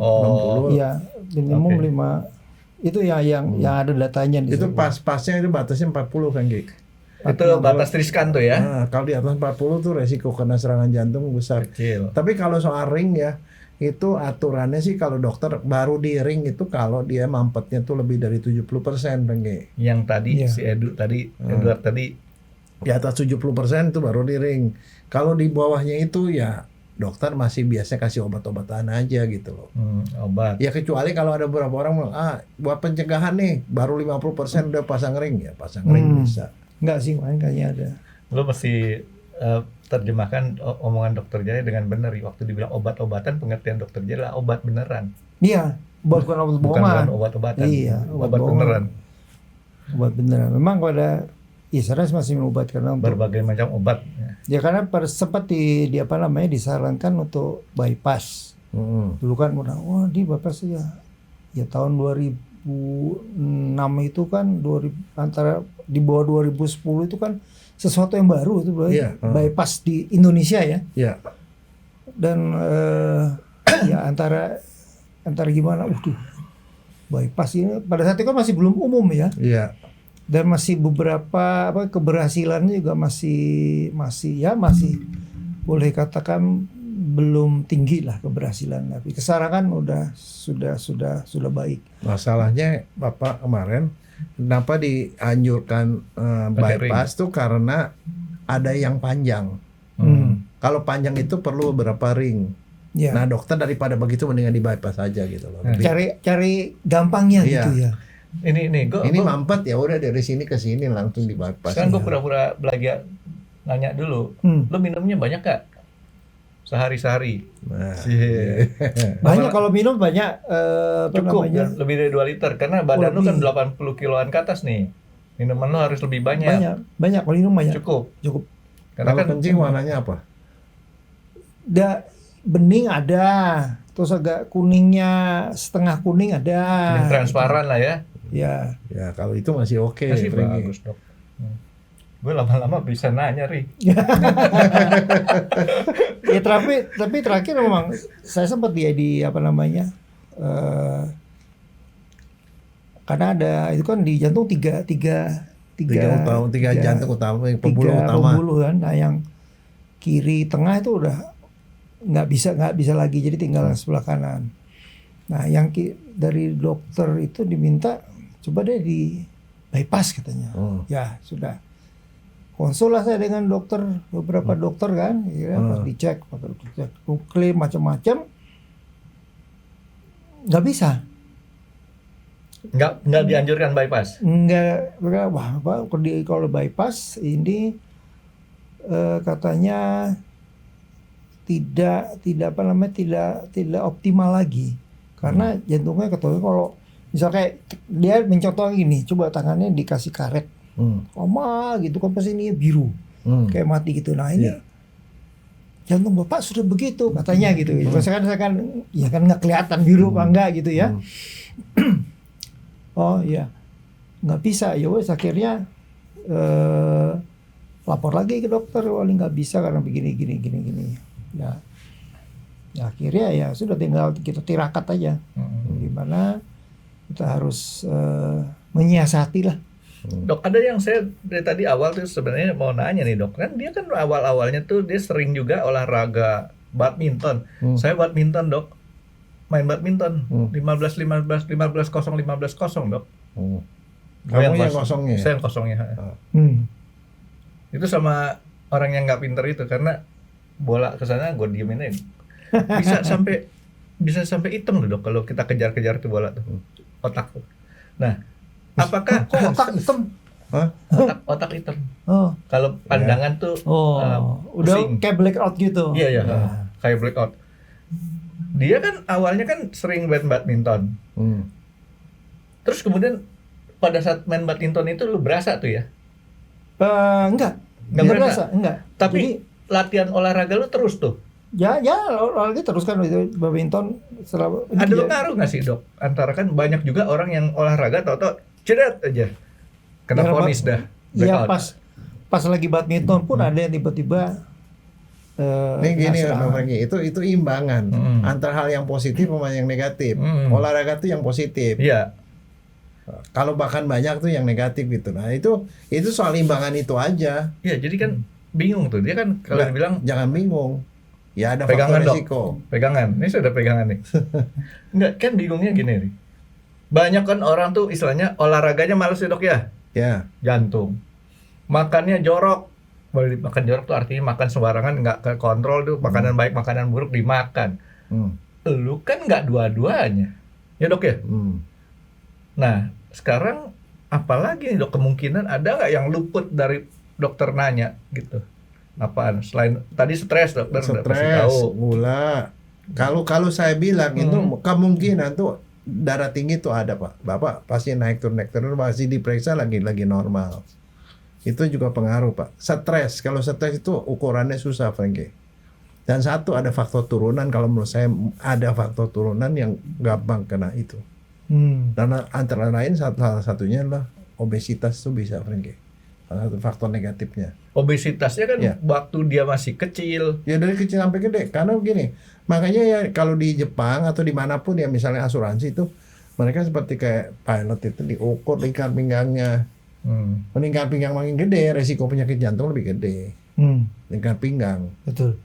Oh. 60. Iya, minimum Oke. 5. Itu ya yang ada datanya di Itu situ. pasnya itu batasnya 40 kan, Gi. Itu batas riskan tuh ya. Nah, kalau di atas 40 tuh resiko kena serangan jantung besar. Kecil. Tapi kalau soal ring ya, itu aturannya sih kalau dokter baru di ring itu kalau dia mampetnya tuh lebih dari 70% kan, Gi. Yang tadi Iya. si Edward tadi Di atas 70% itu baru di ring. Kalau di bawahnya itu ya dokter masih biasa kasih obat-obatan aja gitu loh. obat. Ya kecuali kalau ada beberapa orang bilang, buat pencegahan nih baru 50% udah pasang ring, ya pasang ring bisa. Enggak sih, kayaknya ada. Lo mesti terjemahkan omongan dokter Jaya dengan benar. Waktu dibilang obat-obatan, pengertian dokter Jaya adalah obat beneran. Iya, bukan obat Bukan bohongan. obat-obatan. Iya, obat bohongan. beneran. Obat beneran. Memang kalau ada Israel masih minum obat karena untuk Berbagai macam obat. ya karena sempat di apa namanya disarankan untuk bypass. Dulu kan udah di bypass ya tahun 2006 itu kan antara di bawah 2010 itu kan sesuatu yang baru itu Iya. bypass di Indonesia ya. Ya. Dan ya antara gimana bypass ini pada saat itu kan masih belum umum ya. Iya. Dan masih beberapa keberhasilannya juga masih boleh katakan belum tinggi lah keberhasilan, tapi keserangan sudah baik. Masalahnya Bapak kemarin kenapa dianjurkan Pakai bypass tuh karena ada yang panjang. Kalau panjang itu perlu berapa ring. Ya. Nah dokter daripada begitu mendingan di bypass aja gitu loh. Cari gampangnya Iya. gitu ya. Ini mampet ya udah dari sini ke sini langsung di bypass. sekarang gue pura-pura belajar nanya dulu. Lo minumnya banyak gak? Sehari-sehari. Nah, Banyak kalau minum banyak Cukup lebih dari 2 liter karena badan lu kan 80 kiloan ke atas nih. Minuman lu harus lebih banyak. Banyak kalau minum banyak. Cukup. kalau Karena kan kencing warnanya apa? Bening ada, terus agak kuningnya setengah kuning ada. kuning transparan lah ya. Ya. Ya kalau itu masih oke. Masih Franky. bagus dok. Gue lama-lama bisa nanya Ri. Ya tapi terakhir memang saya sempat di apa namanya? Karena ada itu kan di jantung tiga jantung utama, pembuluh utama. pembuluh kan. Nah yang kiri tengah itu udah nggak bisa lagi, jadi tinggal sebelah kanan. Nah yang dari dokter itu diminta coba deh di bypass katanya. Ya sudah. Konsul lah saya dengan beberapa dokter kan, ya, pas dicek, pakai cek, klaim macam-macam, nggak bisa. Nggak dianjurkan bypass. Nggak, wah kalau bypass ini katanya tidak tidak optimal lagi, karena jantungnya ketahui kalau misalnya dia mencontoh gini, coba tangannya dikasih karet. Lama gitu kan pasti ini biru kayak mati gitu. Nah ini jantung bapak sudah begitu katanya gitu. Saya kan ya kan nggak kelihatan biru apa enggak gitu ya. Oh iya nggak bisa ya wes, akhirnya lapor lagi ke dokter, wali nggak bisa karena begini ya akhirnya ya sudah tinggal kita tirakat aja. Gimana kita harus menyiasati lah. Dok, ada yang saya dari tadi awal tuh sebenarnya mau nanya nih dok, kan dia kan awal-awalnya tuh dia sering juga olahraga badminton. Saya badminton dok, main badminton 15-0 dok. Kamu yang kosongnya? Saya yang kosongnya. Itu sama orang yang nggak pinter itu, karena bola kesana gue diemin aja. Bisa sampai hitam loh dok kalau kita kejar-kejar tuh bola tuh, otak tuh. Nah, apakah otak hitam? Otak hitam. Oh. Kalau pandangan tuh udah pusing. kayak blackout gitu. Iya. Kayak blackout. Dia kan awalnya kan sering main badminton. Terus kemudian pada saat main badminton itu lu berasa tuh ya? Enggak berasa. Enggak. Tapi jadi, latihan olahraga lu terus tuh. Ya olahraga terus kan itu badminton setelah Ada pengaruh nggak sih dok? Antara kan banyak juga orang yang olahraga tau cedera aja kena vonis dah. Iya pas lagi badminton pun ada yang tiba-tiba. Ini gini Bang Franky, itu imbangan antara hal yang positif sama yang negatif. Olahraga tuh yang positif. Iya. Kalau bahkan banyak tuh yang negatif gitu. Nah itu soal imbangan itu aja. Iya jadi kan bingung tuh dia kan kalau dibilang jangan bingung. Ya ada pegangan faktor resiko. Pegangan, ini sudah pegangan nih. Enggak kan bingungnya gini nih. Banyak kan orang tuh istilahnya olahraganya males ya dok ya. Ya. Jantung. Makannya jorok. Boleh makan jorok tuh artinya makan sembarangan, nggak kekontrol tuh, makanan baik makanan buruk dimakan. Lu kan nggak dua-duanya. Ya dok ya. Nah sekarang apalagi nih dok, kemungkinan ada nggak yang luput dari dokter nanya gitu? Apaan selain tadi stres dokter udah pasti tahu. Gula. Kalau saya bilang itu kemungkinan tuh darah tinggi tuh ada pak. Bapak pasti naik turun masih diperiksa lagi normal. Itu juga pengaruh pak. Stres, kalau stres itu ukurannya susah Franky. Dan satu ada faktor turunan, kalau menurut saya ada faktor turunan yang gampang kena itu. Dan antara lain salah satunya adalah obesitas tuh bisa Franky. Salah satu faktor negatifnya. Obesitasnya kan waktu dia masih kecil. Ya dari kecil sampai gede. Karena begini, makanya ya kalau di Jepang atau dimanapun ya misalnya asuransi itu mereka seperti kayak pilot itu diukur lingkar pinggangnya. Lingkar pinggang makin gede, resiko penyakit jantung lebih gede. Lingkar pinggang. Betul.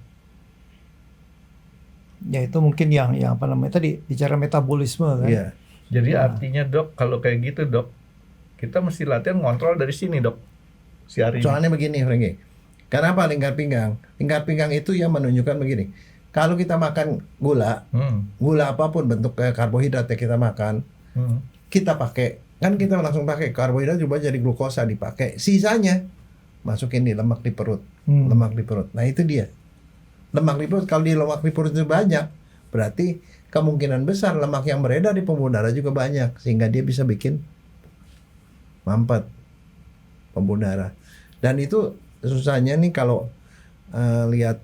Ya itu mungkin yang apa namanya tadi bicara metabolisme kan. Iya. Jadi artinya dok kalau kayak gitu dok, kita mesti latihan ngontrol dari sini dok. Soalnya begini Franky, Kenapa lingkar pinggang? Lingkar pinggang itu yang menunjukkan begini. Kalau kita makan gula, gula apapun bentuk karbohidrat yang kita makan, kita pakai, kan kita langsung pakai karbohidrat juga jadi glukosa dipakai. Sisanya masukin di lemak di perut, lemak di perut. Nah itu dia. Lemak di perut, kalau di lemak di perut itu banyak, berarti kemungkinan besar lemak yang beredar di pembuluh darah juga banyak, sehingga dia bisa bikin mampet pembuluh darah. Dan itu susahnya nih kalau lihat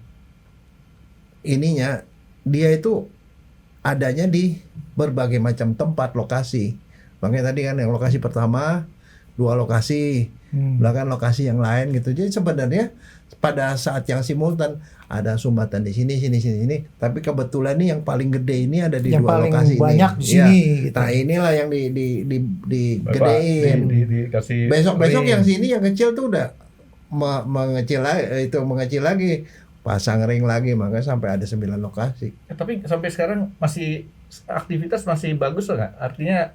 ininya, dia itu adanya di berbagai macam tempat lokasi. Makanya tadi kan yang lokasi pertama, 2 lokasi, bahkan lokasi yang lain gitu. Jadi sebenarnya pada saat yang simultan ada sumbatan di sini, tapi kebetulan nih yang paling gede ini ada di yang 2 paling lokasi banyak ini. di sini. Ya. Gitu. Nah inilah yang digedein. Dikasih Besok ring. yang sini yang kecil tuh udah mengecil lagi, pasang ring lagi, maka sampai ada 9 lokasi. Tapi sampai sekarang masih aktivitas masih bagus loh nggak? Artinya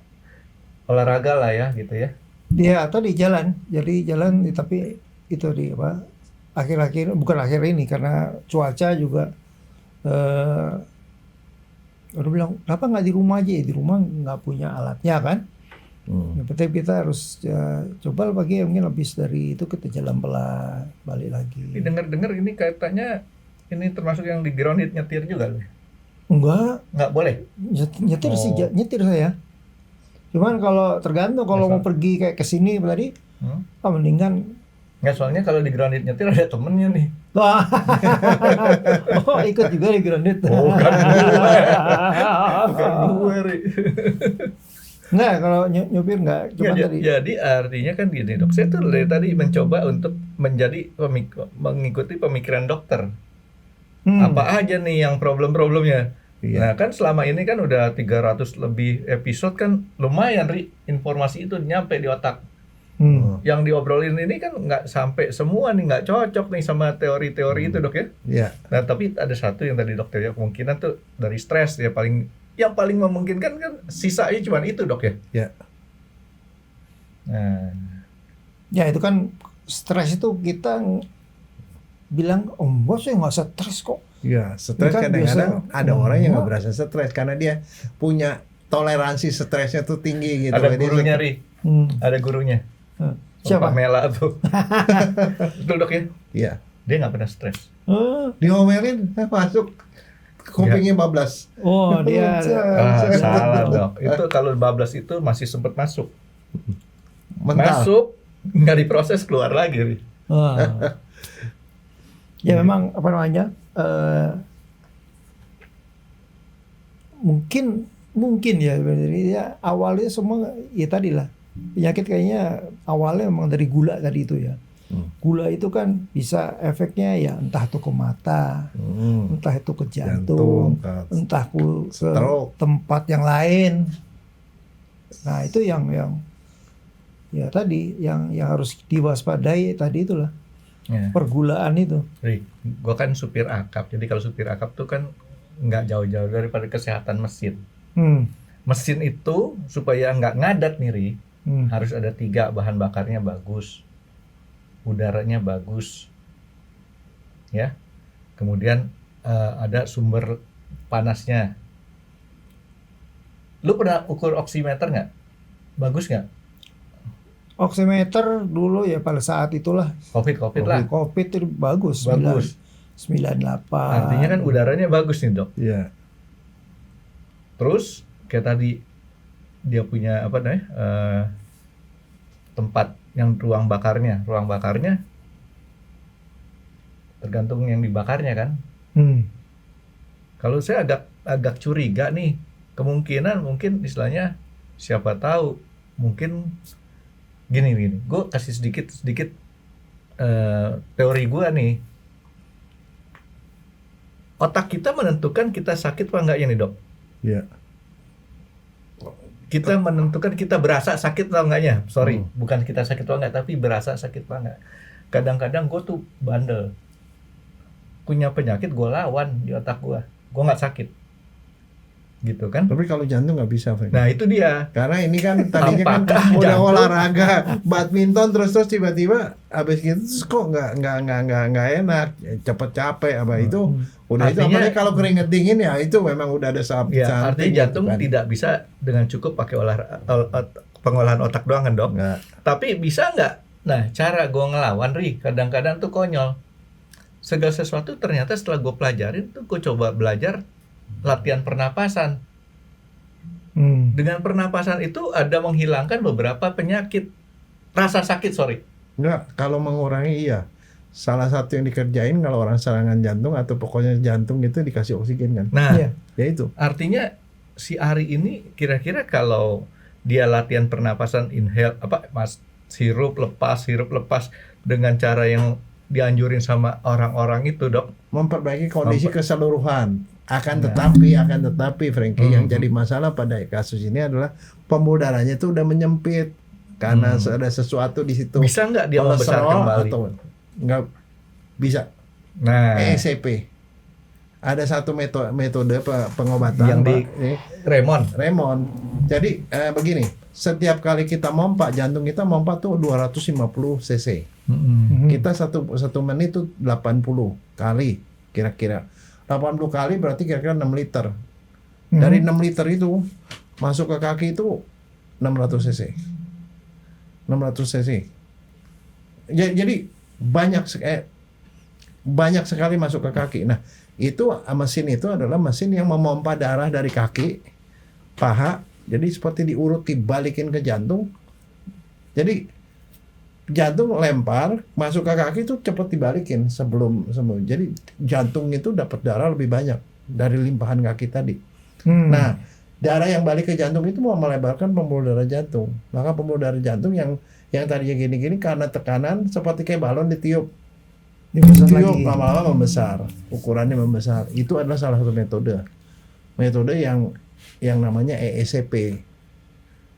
olahraga lah ya gitu ya. Dia tadi jalan, jadi jalan tapi itu di apa? Akhir-akhir bukan akhir ini karena cuaca juga udah bilang kenapa nggak di rumah aja? Di rumah nggak punya alatnya kan? Yang penting kita harus coba pagi mungkin habis dari itu kita jalan pelan balik lagi. Dengar-dengar ini katanya ini termasuk yang di grounded nyetir juga loh. Nggak Boleh. nyetir sih nyetir saya. Cuman kalau tergantung kalau mau pergi kayak ke sini tadi, mendingan. Nggak, soalnya kalau di grounded nyetir ada temennya nih. Wah. Oh ikut juga di grounded. Bukan gue, Ri. Nggak, kalau nyopir nggak. Cuma tadi. Jadi artinya kan gini dok, saya tuh dari tadi mencoba untuk mengikuti pemikiran dokter. Apa aja nih yang problem-problemnya. Iya. Nah kan selama ini kan udah 300 lebih episode kan lumayan, Ri, informasi itu nyampe di otak. Yang diobrolin ini kan nggak sampai semua nih, nggak cocok nih sama teori-teori itu dok ya. Iya. Nah tapi ada satu yang tadi dokter ya, kemungkinan tuh dari stres ya, yang paling memungkinkan kan sisanya cuma itu dok ya. Iya. Nah. Ya itu kan stres itu kita bilang bos saya nggak stres kok. Iya, stres Kan kadang-kadang biasa, ada orang yang nggak berasa stres karena dia punya toleransi stresnya tuh tinggi gitu. Ada Jadi gurunya, Ri. Ada gurunya. Siapa? Pak Mela tuh. Betul dok ya? Iya. Dia nggak pernah stres. Diomelin, masuk kupingnya bablas. Oh dia. Salah dok. Itu kalau bablas itu masih sempat masuk. Mental. Masuk, nggak diproses, keluar lagi, Ri. Ya memang apa namanya? Mungkin ya sebenarnya awalnya semua ya tadi lah penyakit kayaknya awalnya memang dari gula tadi itu ya. Gula itu kan bisa efeknya ya entah itu ke mata, entah itu ke jantung, entah ke tempat yang lain. Nah itu yang ya tadi yang harus diwaspadai tadi itulah. Ya. Pergulaan itu. Gue kan supir akap, jadi kalau supir akap tuh kan nggak jauh-jauh daripada kesehatan mesin. Mesin itu supaya nggak ngadat nih, Ri, harus ada 3, bahan bakarnya bagus, udaranya bagus, ya. Kemudian ada sumber panasnya. Lu pernah ukur oximeter nggak? Bagus nggak? Oximeter dulu ya pada saat itulah. Covid lah. Covid itu bagus. 98. Artinya kan udaranya bagus nih dok. Iya. Terus kayak tadi dia punya apa namanya tempat yang ruang bakarnya tergantung yang dibakarnya kan. Kalau saya agak curiga nih, mungkin istilahnya siapa tahu mungkin gini, gue kasih sedikit teori gue nih. Otak kita menentukan kita sakit apa enggaknya nih dok. Iya. Kita menentukan kita berasa sakit atau enggaknya. Bukan kita sakit atau enggak, tapi berasa sakit apa enggak. Kadang-kadang gue tuh bandel, punya penyakit gue lawan di otak gue nggak sakit. gitu kan. Tapi kalau jantung nggak bisa, Frank. Nah itu dia. Karena ini kan tadinya kan Apakah udah jantung? olahraga badminton terus tiba-tiba habis gitu terus kok nggak enak, cepet capek apa itu udah itu Artinya- apalagi kalau keringet dingin ya itu memang udah ada Ya, something artinya jantung gitu kan. tidak bisa dengan cukup pakai pengolahan otak doang kan dok. Nggak. Tapi bisa nggak? Nah cara gue ngelawan kadang-kadang tuh konyol. Segala sesuatu ternyata setelah gue pelajarin tuh gue coba belajar latihan pernapasan. Dengan pernapasan itu ada menghilangkan beberapa penyakit. Rasa sakit, sorry. Nggak, kalau mengurangi iya. Salah satu yang dikerjain kalau orang serangan jantung atau pokoknya jantung itu dikasih oksigen kan. Nah, Iya. Ya itu. artinya si Ari ini kira-kira kalau dia latihan pernapasan inhale hirup lepas dengan cara yang dianjurin sama orang-orang itu, Dok. Memperbaiki kondisi keseluruhan. Akan tetapi Frankie yang jadi masalah pada kasus ini adalah pembuluh darahnya itu udah menyempit karena ada sesuatu di situ. Bisa nggak dia membesar Kolesterol kembali? atau nggak bisa. Nah, ECP. Ada satu metode pengobatan Yang di- Pak, ini, Raymond. Jadi begini, setiap kali kita mompa jantung kita mompa tuh 250 cc. Kita satu menit itu 80 kali kira-kira. 80 kali berarti kira-kira 6 liter. Dari 6 liter itu masuk ke kaki itu 600 cc. 600 cc. Jadi banyak sekali masuk ke kaki. Nah, itu mesin itu adalah mesin yang memompa darah dari kaki, paha. Jadi seperti diurut dibalikin ke jantung. Jadi jantung lempar masuk ke kaki itu cepat dibalikin sebelum. Jadi jantung itu dapat darah lebih banyak dari limpahan kaki tadi. Nah, darah yang balik ke jantung itu mau melebarkan pembuluh darah jantung. Maka pembuluh darah jantung yang tadinya gini-gini karena tekanan seperti kayak balon ditiup. Dibesar Tiup lagi. lama-lama membesar, ukurannya membesar. Itu adalah salah satu metode. Metode yang namanya EECP.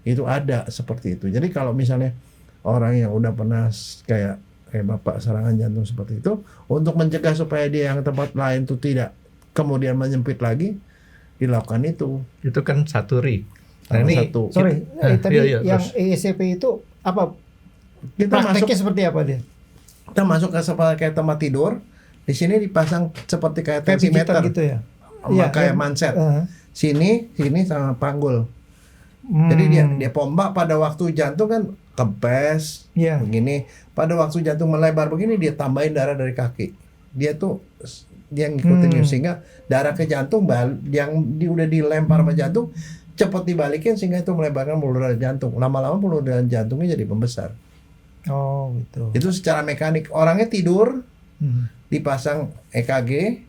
Itu ada seperti itu. Jadi kalau misalnya orang yang udah pernah kayak Bapak serangan jantung seperti itu, untuk mencegah supaya dia yang tempat lain itu tidak kemudian menyempit lagi, dilakukan itu. Itu kan satu Ri. Nah, Salah ini satu. Sorry, tadi iya, yang terus. ECP itu apa? Kita Prakteknya masuk, seperti apa dia? kita masuk ke seperti kayak tempat tidur. Di sini dipasang seperti kayak Kayak tensimeter, pijitan gitu ya? sama kayak yang- manset. uh, Sini sama panggul. hmm, Jadi dia pompa pada waktu jantung kan kempes Iya. begini. Pada waktu jantung melebar begini dia tambahin darah dari kaki. Dia ngikutin sehingga darah ke jantung yang udah dilempar sama jantung cepat dibalikin sehingga itu melebarkan pembuluh darah jantung. Lama-lama pembuluh darah jantungnya jadi membesar. Oh gitu. Itu secara mekanik. Orangnya tidur, dipasang EKG.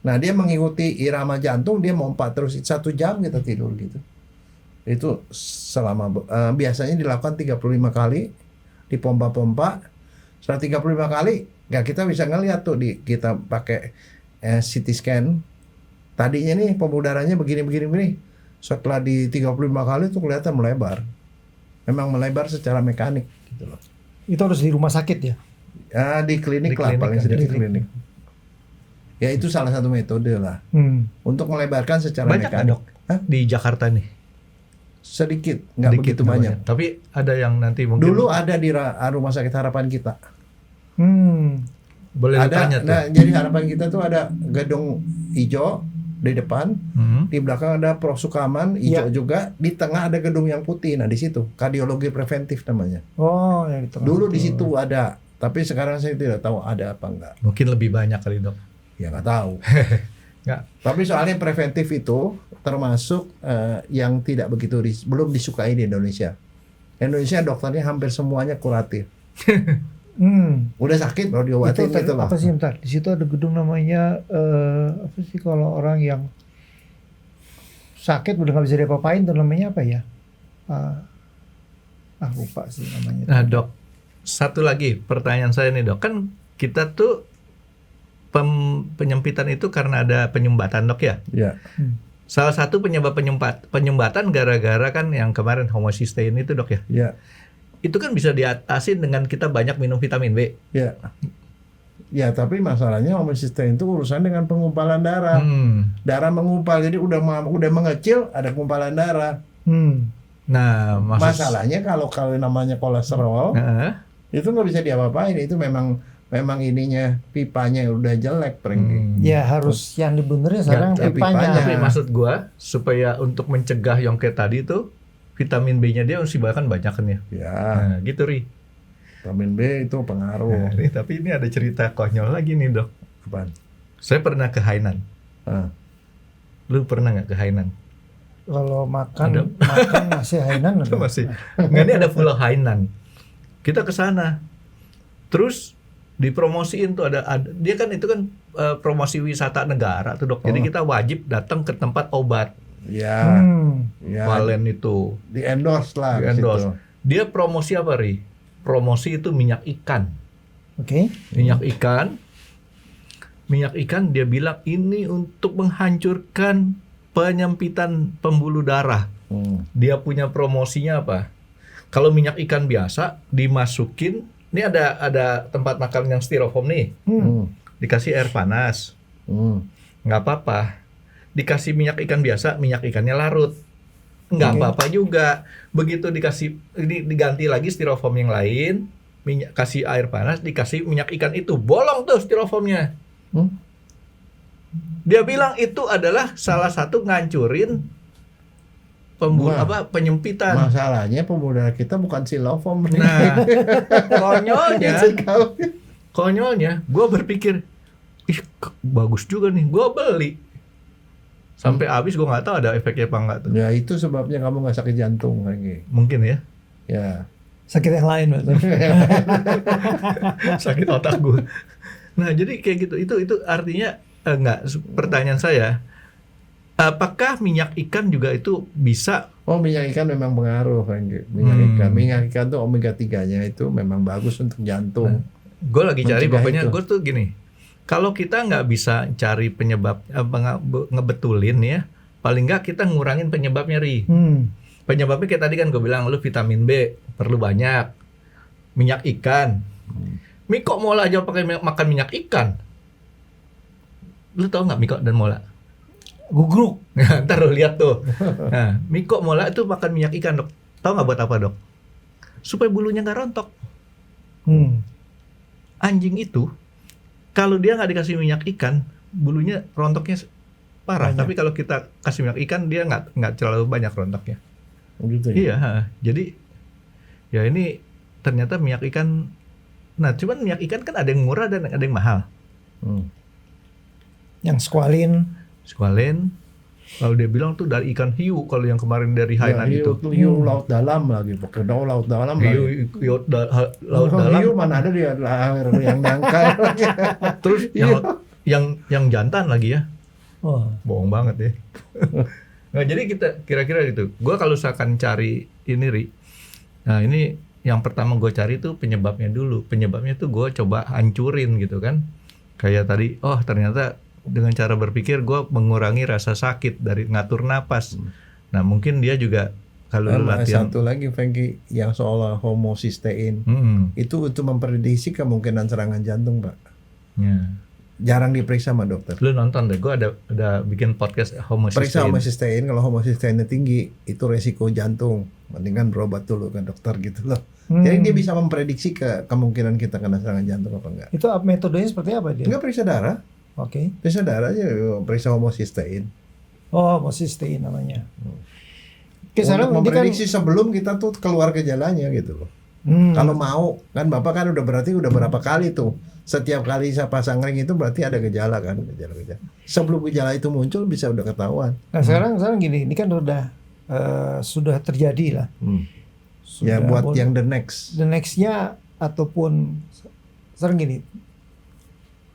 Nah, dia mengikuti irama jantung, dia mompa terus 1 jam kita tidur gitu. Itu selama biasanya dilakukan 35 kali, dipompa-pompa. Setelah 35 kali, ya kita bisa ngelihat tuh kita pakai CT scan. Tadinya nih pembuluh darahnya begini. Setelah di 35 kali tuh kelihatan melebar. Memang melebar secara mekanik gitu loh. Itu harus di rumah sakit ya? Ya di klinik Di lah klinik paling kan, sedikit di klinik. Ya itu salah satu metode lah untuk melebarkan secara Banyak nggak, mekanik. Dok? Di Jakarta nih. Sedikit, nggak Dikit begitu namanya. banyak. Tapi ada yang nanti mungkin Dulu ada di Rumah Sakit Harapan kita. boleh ditanya tuh. Nah, jadi harapan kita tuh ada gedung hijau di depan, di belakang ada prosukaman hijau juga, di tengah ada gedung yang putih. Nah di situ kardiologi preventif namanya. Oh, yang di tengah Dulu di situ. situ ada, tapi sekarang saya tidak tahu ada apa enggak. Mungkin lebih banyak kali, Dok. Ya nggak tahu. Nggak. Tapi soalnya preventif itu termasuk yang tidak begitu belum disukai di Indonesia. Indonesia dokternya hampir semuanya kuratif. Udah sakit baru diobatin Itu gitu loh. apa sih, bentar? Di situ ada gedung namanya apa sih kalau orang yang sakit udah nggak bisa diapa-apain tuh namanya apa ya? Lupa sih namanya. Nah, Dok, satu lagi pertanyaan saya nih, Dok. Kan kita tuh penyempitan itu karena ada penyumbatan, Dok ya. Ya. Salah satu penyebab penyumbatan gara-gara kan yang kemarin homocysteine itu, Dok ya. Ya. Itu kan bisa diatasi dengan kita banyak minum vitamin B. Ya. Ya, tapi masalahnya homocysteine itu urusan dengan penggumpalan darah. Darah mengumpal, jadi udah mengecil, ada gumpalan darah. Nah, Masalahnya kalau namanya kolesterol, itu nggak bisa diapa-apain. Itu memang ininya pipanya udah jelek, Ya harus yang dibenerin sekarang pipanya. Tapi maksud gua supaya untuk mencegah yang kayak tadi itu vitamin B-nya dia mesti bahkan banyak kan ya. Nah, gitu Ri. Vitamin B itu pengaruh. Nah, tapi ini ada cerita konyol lagi nih dok. Apaan? Saya pernah ke Hainan. Lu pernah nggak ke Hainan? Kalau makan masih Hainan Itu masih. Nggak, ini ada Pulau Hainan. Kita ke sana. Terus dipromosiin tuh ada dia kan itu kan promosi wisata negara tuh dok. Jadi kita wajib datang ke tempat obat. Ya. Valen itu. Di endorse lah. Di endorse. Dia promosi apa Ri? Promosi itu minyak ikan. Oke. Minyak ikan dia bilang ini untuk menghancurkan penyempitan pembuluh darah. Dia punya promosinya apa? Kalau minyak ikan biasa dimasukin, ini ada tempat makan yang styrofoam nih. Dikasih air panas. Nggak apa-apa. Dikasih minyak ikan biasa, minyak ikannya larut. Nggak apa-apa juga. Begitu diganti lagi styrofoam yang lain, kasih air panas, dikasih minyak ikan itu, bolong tuh styrofoamnya. Dia bilang itu adalah salah satu ngancurin penyempitan. Masalahnya pembuluh darah kita bukan styrofoam. Nah, konyolnya, gue berpikir, bagus juga nih, gue beli. Sampai habis gue nggak tahu ada efeknya apa enggak tuh. Ya itu sebabnya kamu nggak sakit jantung lagi. Mungkin ya. Ya. Sakit yang lain berarti. Sakit otak gue. Nah jadi kayak gitu. Itu artinya enggak. Pertanyaan saya, apakah minyak ikan juga itu bisa? Oh minyak ikan memang pengaruh, Franky. Minyak ikan tuh omega 3-nya itu memang bagus untuk jantung. Gue lagi cari, pokoknya gue tuh gini. Kalau kita nggak bisa cari penyebab, ngebetulin ya, paling nggak kita ngurangin penyebabnya Ri. Penyebabnya kayak tadi kan gue bilang, lu vitamin B perlu banyak, minyak ikan. Miko Mola aja pakai makan minyak ikan. Lu tau nggak Miko dan Mola? Gugruk. Ntar lu lihat tuh. Nah, Miko Mola itu makan minyak ikan dok. Tau nggak buat apa dok? Supaya bulunya nggak rontok. Anjing itu kalau dia nggak dikasih minyak ikan, bulunya rontoknya parah. Banyak. Tapi kalau kita kasih minyak ikan, dia nggak terlalu banyak rontoknya. Gitu ya? Iya, jadi ya ini ternyata minyak ikan. Nah, cuman minyak ikan kan ada yang murah dan ada yang mahal. Yang squalene. Kalau dia bilang tuh dari ikan hiu, kalau yang kemarin dari Hainan itu. Hiu laut dalam lagi, pakai laut dalam. Hiu laut dalam. Hiu mana ada di air yang dangkal. Terus yang jantan lagi ya. Bohong banget ya. Nah, jadi kita kira-kira gitu. Gue kalau misalkan cari ini Ri. Nah, ini yang pertama gue cari tuh penyebabnya dulu. Penyebabnya tuh gue coba hancurin gitu kan. Kayak tadi, ternyata dengan cara berpikir gue mengurangi rasa sakit dari ngatur napas. Nah mungkin dia juga kalau latihan. Satu lagi Franky, yang soal homocysteine itu untuk memprediksi kemungkinan serangan jantung Pak. Jarang diperiksa sama dokter. Lu nonton deh, gue ada bikin podcast homocysteine. Periksa homocysteine, kalau homocysteine tinggi itu resiko jantung. Mendingan berobat dulu ke dokter gitu loh. Jadi dia bisa memprediksi kemungkinan kita kena serangan jantung apa enggak. Itu metodenya seperti apa dia? Enggak periksa darah. Oke. Periksa darah aja, periksa homocysteine. Homocysteine namanya. Untuk memprediksi sebelum kita tuh keluar gejalanya gitu loh. Kalau mau, kan Bapak kan udah berapa kali tuh. Setiap kali saya pasang ring itu berarti ada gejala kan, gejala-gejala. Sebelum gejala itu muncul bisa udah ketahuan. Nah sekarang gini, ini kan sudah terjadi lah. Ya buat yang the nextnya ataupun sekarang gini.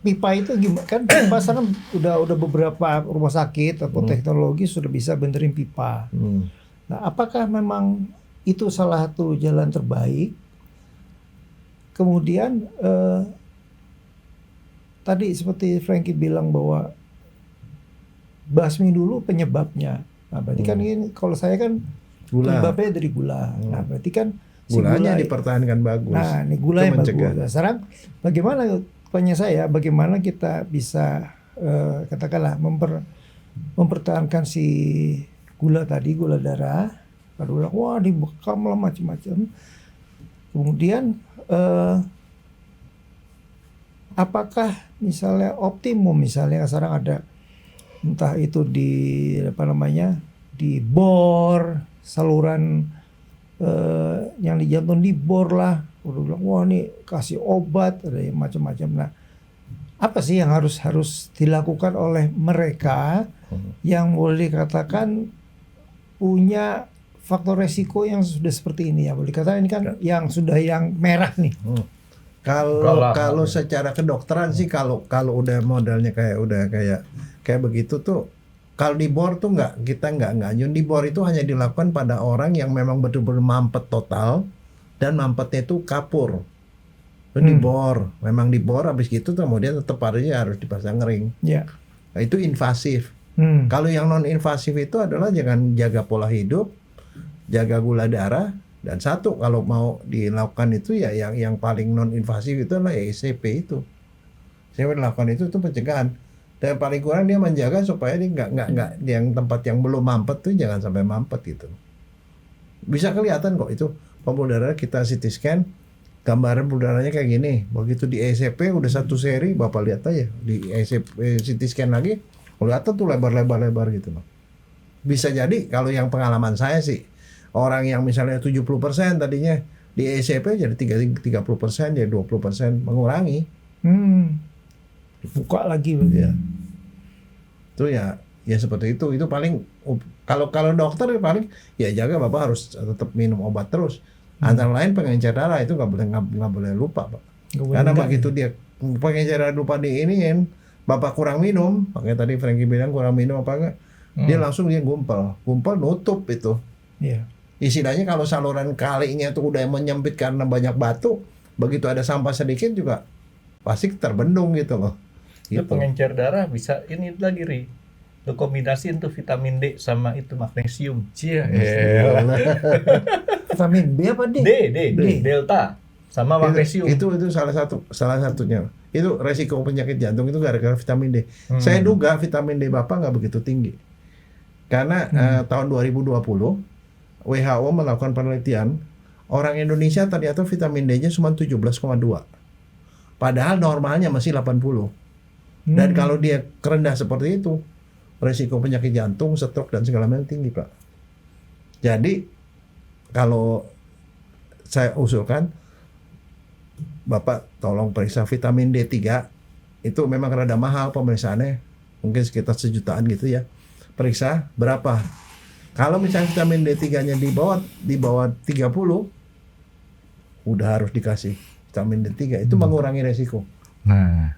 Pipa itu gimana kan? Pipa sekarang udah beberapa rumah sakit atau teknologi sudah bisa benerin pipa. Nah, apakah memang itu salah satu jalan terbaik? Kemudian tadi seperti Franky bilang bahwa basmi dulu penyebabnya. Nah, berarti kan ini kalau saya kan penyebabnya dari gula. Nah, berarti kan gulanya dipertahankan bagus. Nah, ini gula yang bagus. Nah, sekarang bagaimana pertanyaan saya, bagaimana kita bisa katakanlah mempertahankan si gula darah. Kalau bilang, wah dibekam lah macam-macam. Kemudian apakah misalnya optimum, misalnya sekarang ada entah itu dibor saluran yang di jantung dibor lah. Udah bilang, wah ini kasih obat, ada yang macam-macam. Nah, apa sih yang harus dilakukan oleh mereka yang boleh dikatakan punya faktor resiko yang sudah seperti ini ya? Boleh dikatakan ini kan yang sudah yang merah nih. Kalau secara kedokteran sih kalau udah modelnya kayak begitu tuh, kalau dibor tuh kita nggak nyun. Dibor itu hanya dilakukan pada orang yang memang betul-betul mampet total dan mampetnya itu kapur. Itu dibor, memang dibor, habis gitu kemudian tetap harus dipasang ring. Ya. Nah, itu invasif. Kalau yang non invasif itu adalah jangan jaga pola hidup, jaga gula darah, dan satu kalau mau dilakukan itu ya yang paling non invasif itu adalah ECP itu. Saya melakukan itu pencegahan. Dan paling kurang dia menjaga supaya dia nggak yang tempat yang belum mampet tuh jangan sampai mampet gitu. Bisa kelihatan kok itu pembuluh darah, kita CT scan, gambaran pembuluh darahnya kayak gini. Begitu di ECP udah satu seri, Bapak lihat aja di ECP CT scan lagi, kelihatan tuh lebar gitu loh. Bisa jadi kalau yang pengalaman saya sih, orang yang misalnya 70% tadinya di ECP jadi 30%, jadi 20% mengurangi. Buka lagi ya. Itu ya seperti itu. Itu paling kalau dokter paling ya jaga, Bapak harus tetap minum obat terus. Antara lain pengencer darah itu nggak boleh lupa, Pak. Karena begitu dia pengencer darah lupa diiniin, Bapak kurang minum, makanya tadi Frankie bilang kurang minum apa enggak, dia langsung gumpal nutup itu. Iya. Istilahnya kalau saluran kalinya itu udah menyempit karena banyak batu, begitu ada sampah sedikit juga pasti terbendung gitu loh. Itu pengencer darah bisa ini lagi Ri. Lu kombinasiin tuh vitamin D sama itu magnesium. Vitamin B apa D? D. Delta sama magnesium. Itu salah satunya. Itu resiko penyakit jantung itu gara-gara vitamin D. Saya duga vitamin D Bapak nggak begitu tinggi. Karena tahun 2020 WHO melakukan penelitian, orang Indonesia ternyata vitamin D-nya cuma 17,2. Padahal normalnya masih 80. Dan kalau dia rendah seperti itu, resiko penyakit jantung, stroke dan segala macam tinggi, Pak. Jadi kalau saya usulkan, Bapak tolong periksa vitamin D3. Itu memang rada mahal pemeriksaannya, mungkin sekitar 1 jutaan gitu ya. Periksa berapa? Kalau misalnya vitamin D3-nya di bawah 30, udah harus dikasih vitamin D3. Itu mengurangi resiko. Nah,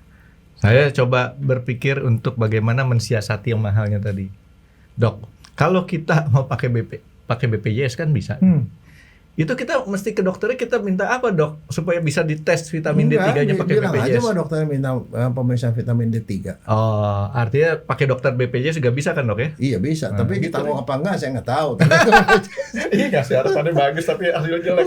saya coba berpikir untuk bagaimana mensiasati yang mahalnya tadi. Dok, kalau kita mau pakai BPJS kan bisa. Itu kita mesti ke dokternya, kita minta apa, Dok? Supaya bisa dites vitamin D3-nya pakai BPJS. Bilang aja sama dokter minta pemeriksaan vitamin D3. Oh, artinya pakai dokter BPJS juga bisa kan, Dok ya? Iya bisa, tapi kita mau apa enggak saya nggak tahu. Iya, ngasih harapannya bagus tapi hasilnya jelek.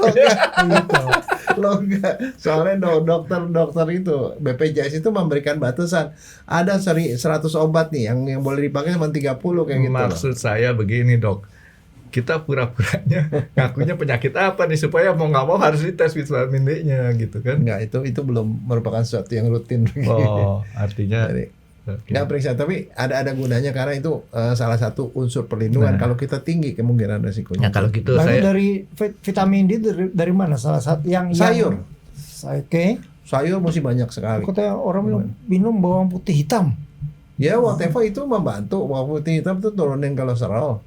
Loh enggak. Soalnya dokter itu BPJS itu memberikan batasan. Ada 100 obat nih yang boleh dipakai cuma 30 kayak gitu. Maksud saya begini, Dok. Kita pura-puranya ngakunya penyakit apa nih supaya mau nggak mau harus dites vitamin D-nya gitu kan? Enggak, itu belum merupakan sesuatu yang rutin. Oh, artinya nggak periksa, tapi ada gunanya karena itu salah satu unsur perlindungan. Kalau kita tinggi kemungkinan resikonya. Nah, kalau gitu lalu dari vitamin D dari mana? Salah satu yang sayur. Oke. Sayur mesti banyak sekali. Katanya orang minum bawang putih hitam. Ya, whatever itu membantu. Bawang putih hitam itu turunin kolesterol.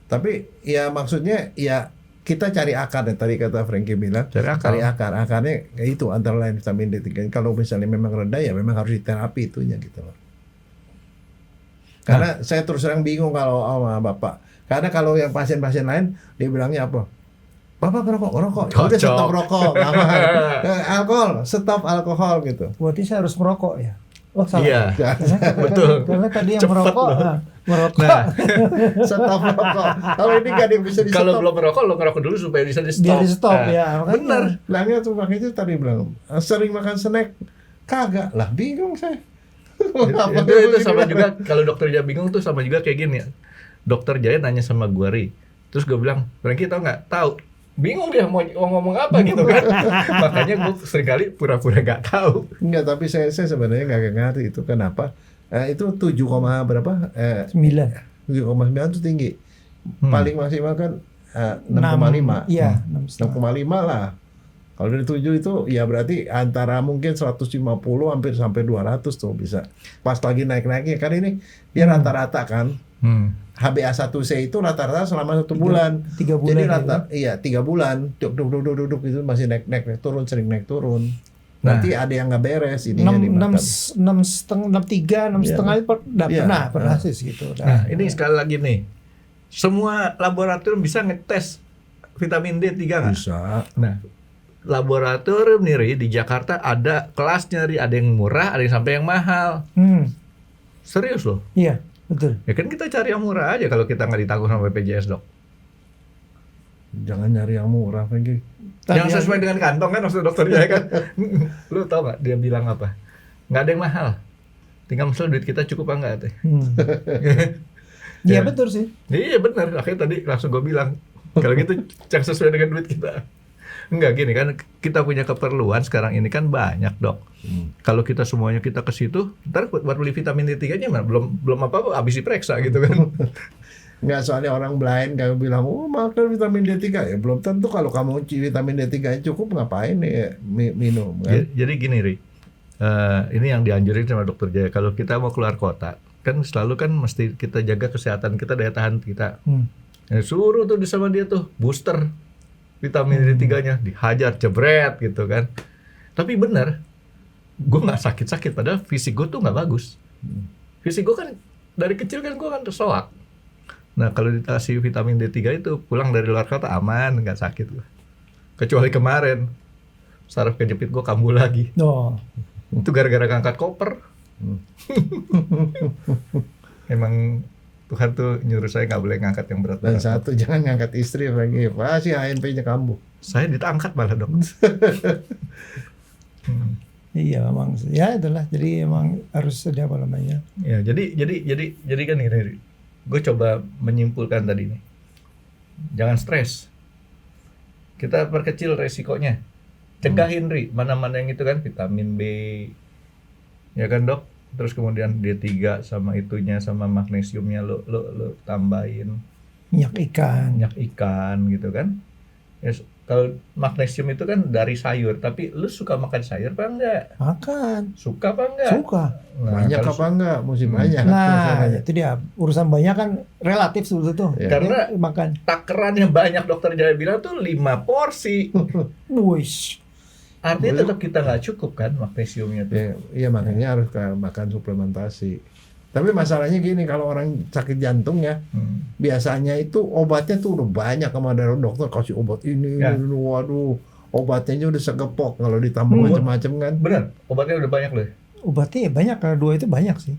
Tapi ya maksudnya ya kita cari akar ya, tadi kata Frankie bilang cari akar. Akarnya ya itu antara lain vitamin D3. Kalau misalnya memang rendah ya memang harus diterapi itunya gitu loh. Karena saya terus terang bingung kalau sama Bapak. Karena kalau yang pasien-pasien lain dia bilangnya apa? Bapak ngerokok. Udah stop rokok. Alkohol, stop alkohol gitu. Berarti saya harus merokok ya? Oh salah. Iya, betul. Karena tadi yang merokok. Nah, stop rokok. Kalau ini nggak bisa di stop. Kalau belum merokok, lo ngerokok dulu supaya bisa di stop. Biar di stop ya. Bener. Bilangnya tuh makanya itu tadi bilang sering makan snack. Kagak lah, bingung saya. Itu sama juga, kalau dokter Jaya bingung tuh sama juga kayak gini ya. Dokter Jaya nanya sama gua, Ri. Terus gue bilang, Franky tau nggak? Tahu. Bingung dia mau ngomong apa gitu kan. Makanya gue seringkali pura-pura nggak tahu. Enggak, tapi saya sebenarnya nggak ngerti itu kenapa. Itu 7, berapa? 9. 7,9 itu tinggi. Paling maksimal kan 6,5. Iya, 6,5 lah. Kalau dari 7 itu ya berarti antara mungkin 150 hampir sampai 200 tuh bisa. Pas lagi naik-naiknya kan ini dia rata-rata kan. HbA1c itu rata-rata selama 1 bulan. 3 bulan. Jadi iya 3 bulan. Duduk itu masih naik turun, sering naik turun. Nanti ada yang nggak beres ini. 6,5, 6,5 itu pernah sih gitu. Nah, ini sekali lagi nih. Semua laboratorium bisa ngetes vitamin D3 nggak? Bisa. Nah, laboratorium nih Ri, di Jakarta ada kelasnya Ri, ada yang murah, ada yang sampai yang mahal. Serius loh. Iya, betul. Ya kan kita cari yang murah aja kalau kita nggak ditanggung sama BPJS, Dok. Jangan nyari yang murah, Franky. Yang sesuai dengan kantong kan maksud dokter Jaya kan. Lu tau nggak dia bilang apa? Nggak ada yang mahal. Tinggal misal duit kita cukup apa enggak teh. Iya betul sih. Iya benar. Akhirnya tadi langsung gue bilang kalau gitu yang sesuai dengan duit kita. Enggak gini kan, kita punya keperluan sekarang ini kan banyak, Dok. Kalau kita semuanya kita ke situ, ntar buat beli vitamin D3-nya belum apa-apa habis diperiksa gitu kan. Enggak, soalnya orang blind kamu bilang, oh makan vitamin D3 ya belum tentu. Kalau kamu vitamin D3 cukup ngapain nih minum kan? Jadi gini Ri, ini yang dianjurin sama dokter Jaya. Kalau kita mau keluar kota, kan selalu kan mesti kita jaga kesehatan kita, daya tahan kita. Ya, suruh tuh sama dia tuh booster vitamin D3-nya, dihajar jebret gitu kan. Tapi bener, gue nggak sakit-sakit padahal fisik gue tuh nggak bagus. Fisik gue kan dari kecil kan gue kan tersoak. Nah kalau dikasih vitamin D3 itu pulang dari luar kota aman, nggak sakit gue. Kecuali kemarin saraf kejepit gue kambuh lagi. Itu gara-gara ngangkat koper. Emang Tuhan tuh nyuruh saya nggak boleh ngangkat yang berat. Dan satu, jangan ngangkat istri lagi, pasti HNP-nya kambuh. Saya ditangkat malah, Dok. Iya memang, ya itulah. Jadi emang harus ada apa namanya. Ya jadi kan gini. Gue coba menyimpulkan tadi nih. Jangan stres. Kita perkecil resikonya. Cegahin Ri, mana-mana yang itu kan vitamin B. Ya kan, Dok? Terus kemudian D3 sama itunya sama magnesiumnya lo tambahin. Minyak ikan gitu kan. Ya, kalau magnesium itu kan dari sayur, tapi lu suka makan sayur apa enggak? Makan. Suka apa enggak? Suka. Nah, banyak apa enggak? Mesti banyak. Nah, itu dia. Urusan banyak kan relatif sebetulnya tuh. Ya. Karena makan takaran yang banyak dokter Jaya bilang tuh 5 porsi. Wush. Artinya tetap kita nggak cukup kan magnesiumnya tuh. Iya makanya harus makan suplementasi. Tapi masalahnya gini, kalau orang sakit jantung ya, biasanya itu obatnya tuh udah banyak sama dari dokter kasih obat ini, waduh, obatnya udah segepok kalau ditambah macam-macam kan. Benar, obatnya udah banyak loh. Obatnya ya banyak, karena 2 itu banyak sih.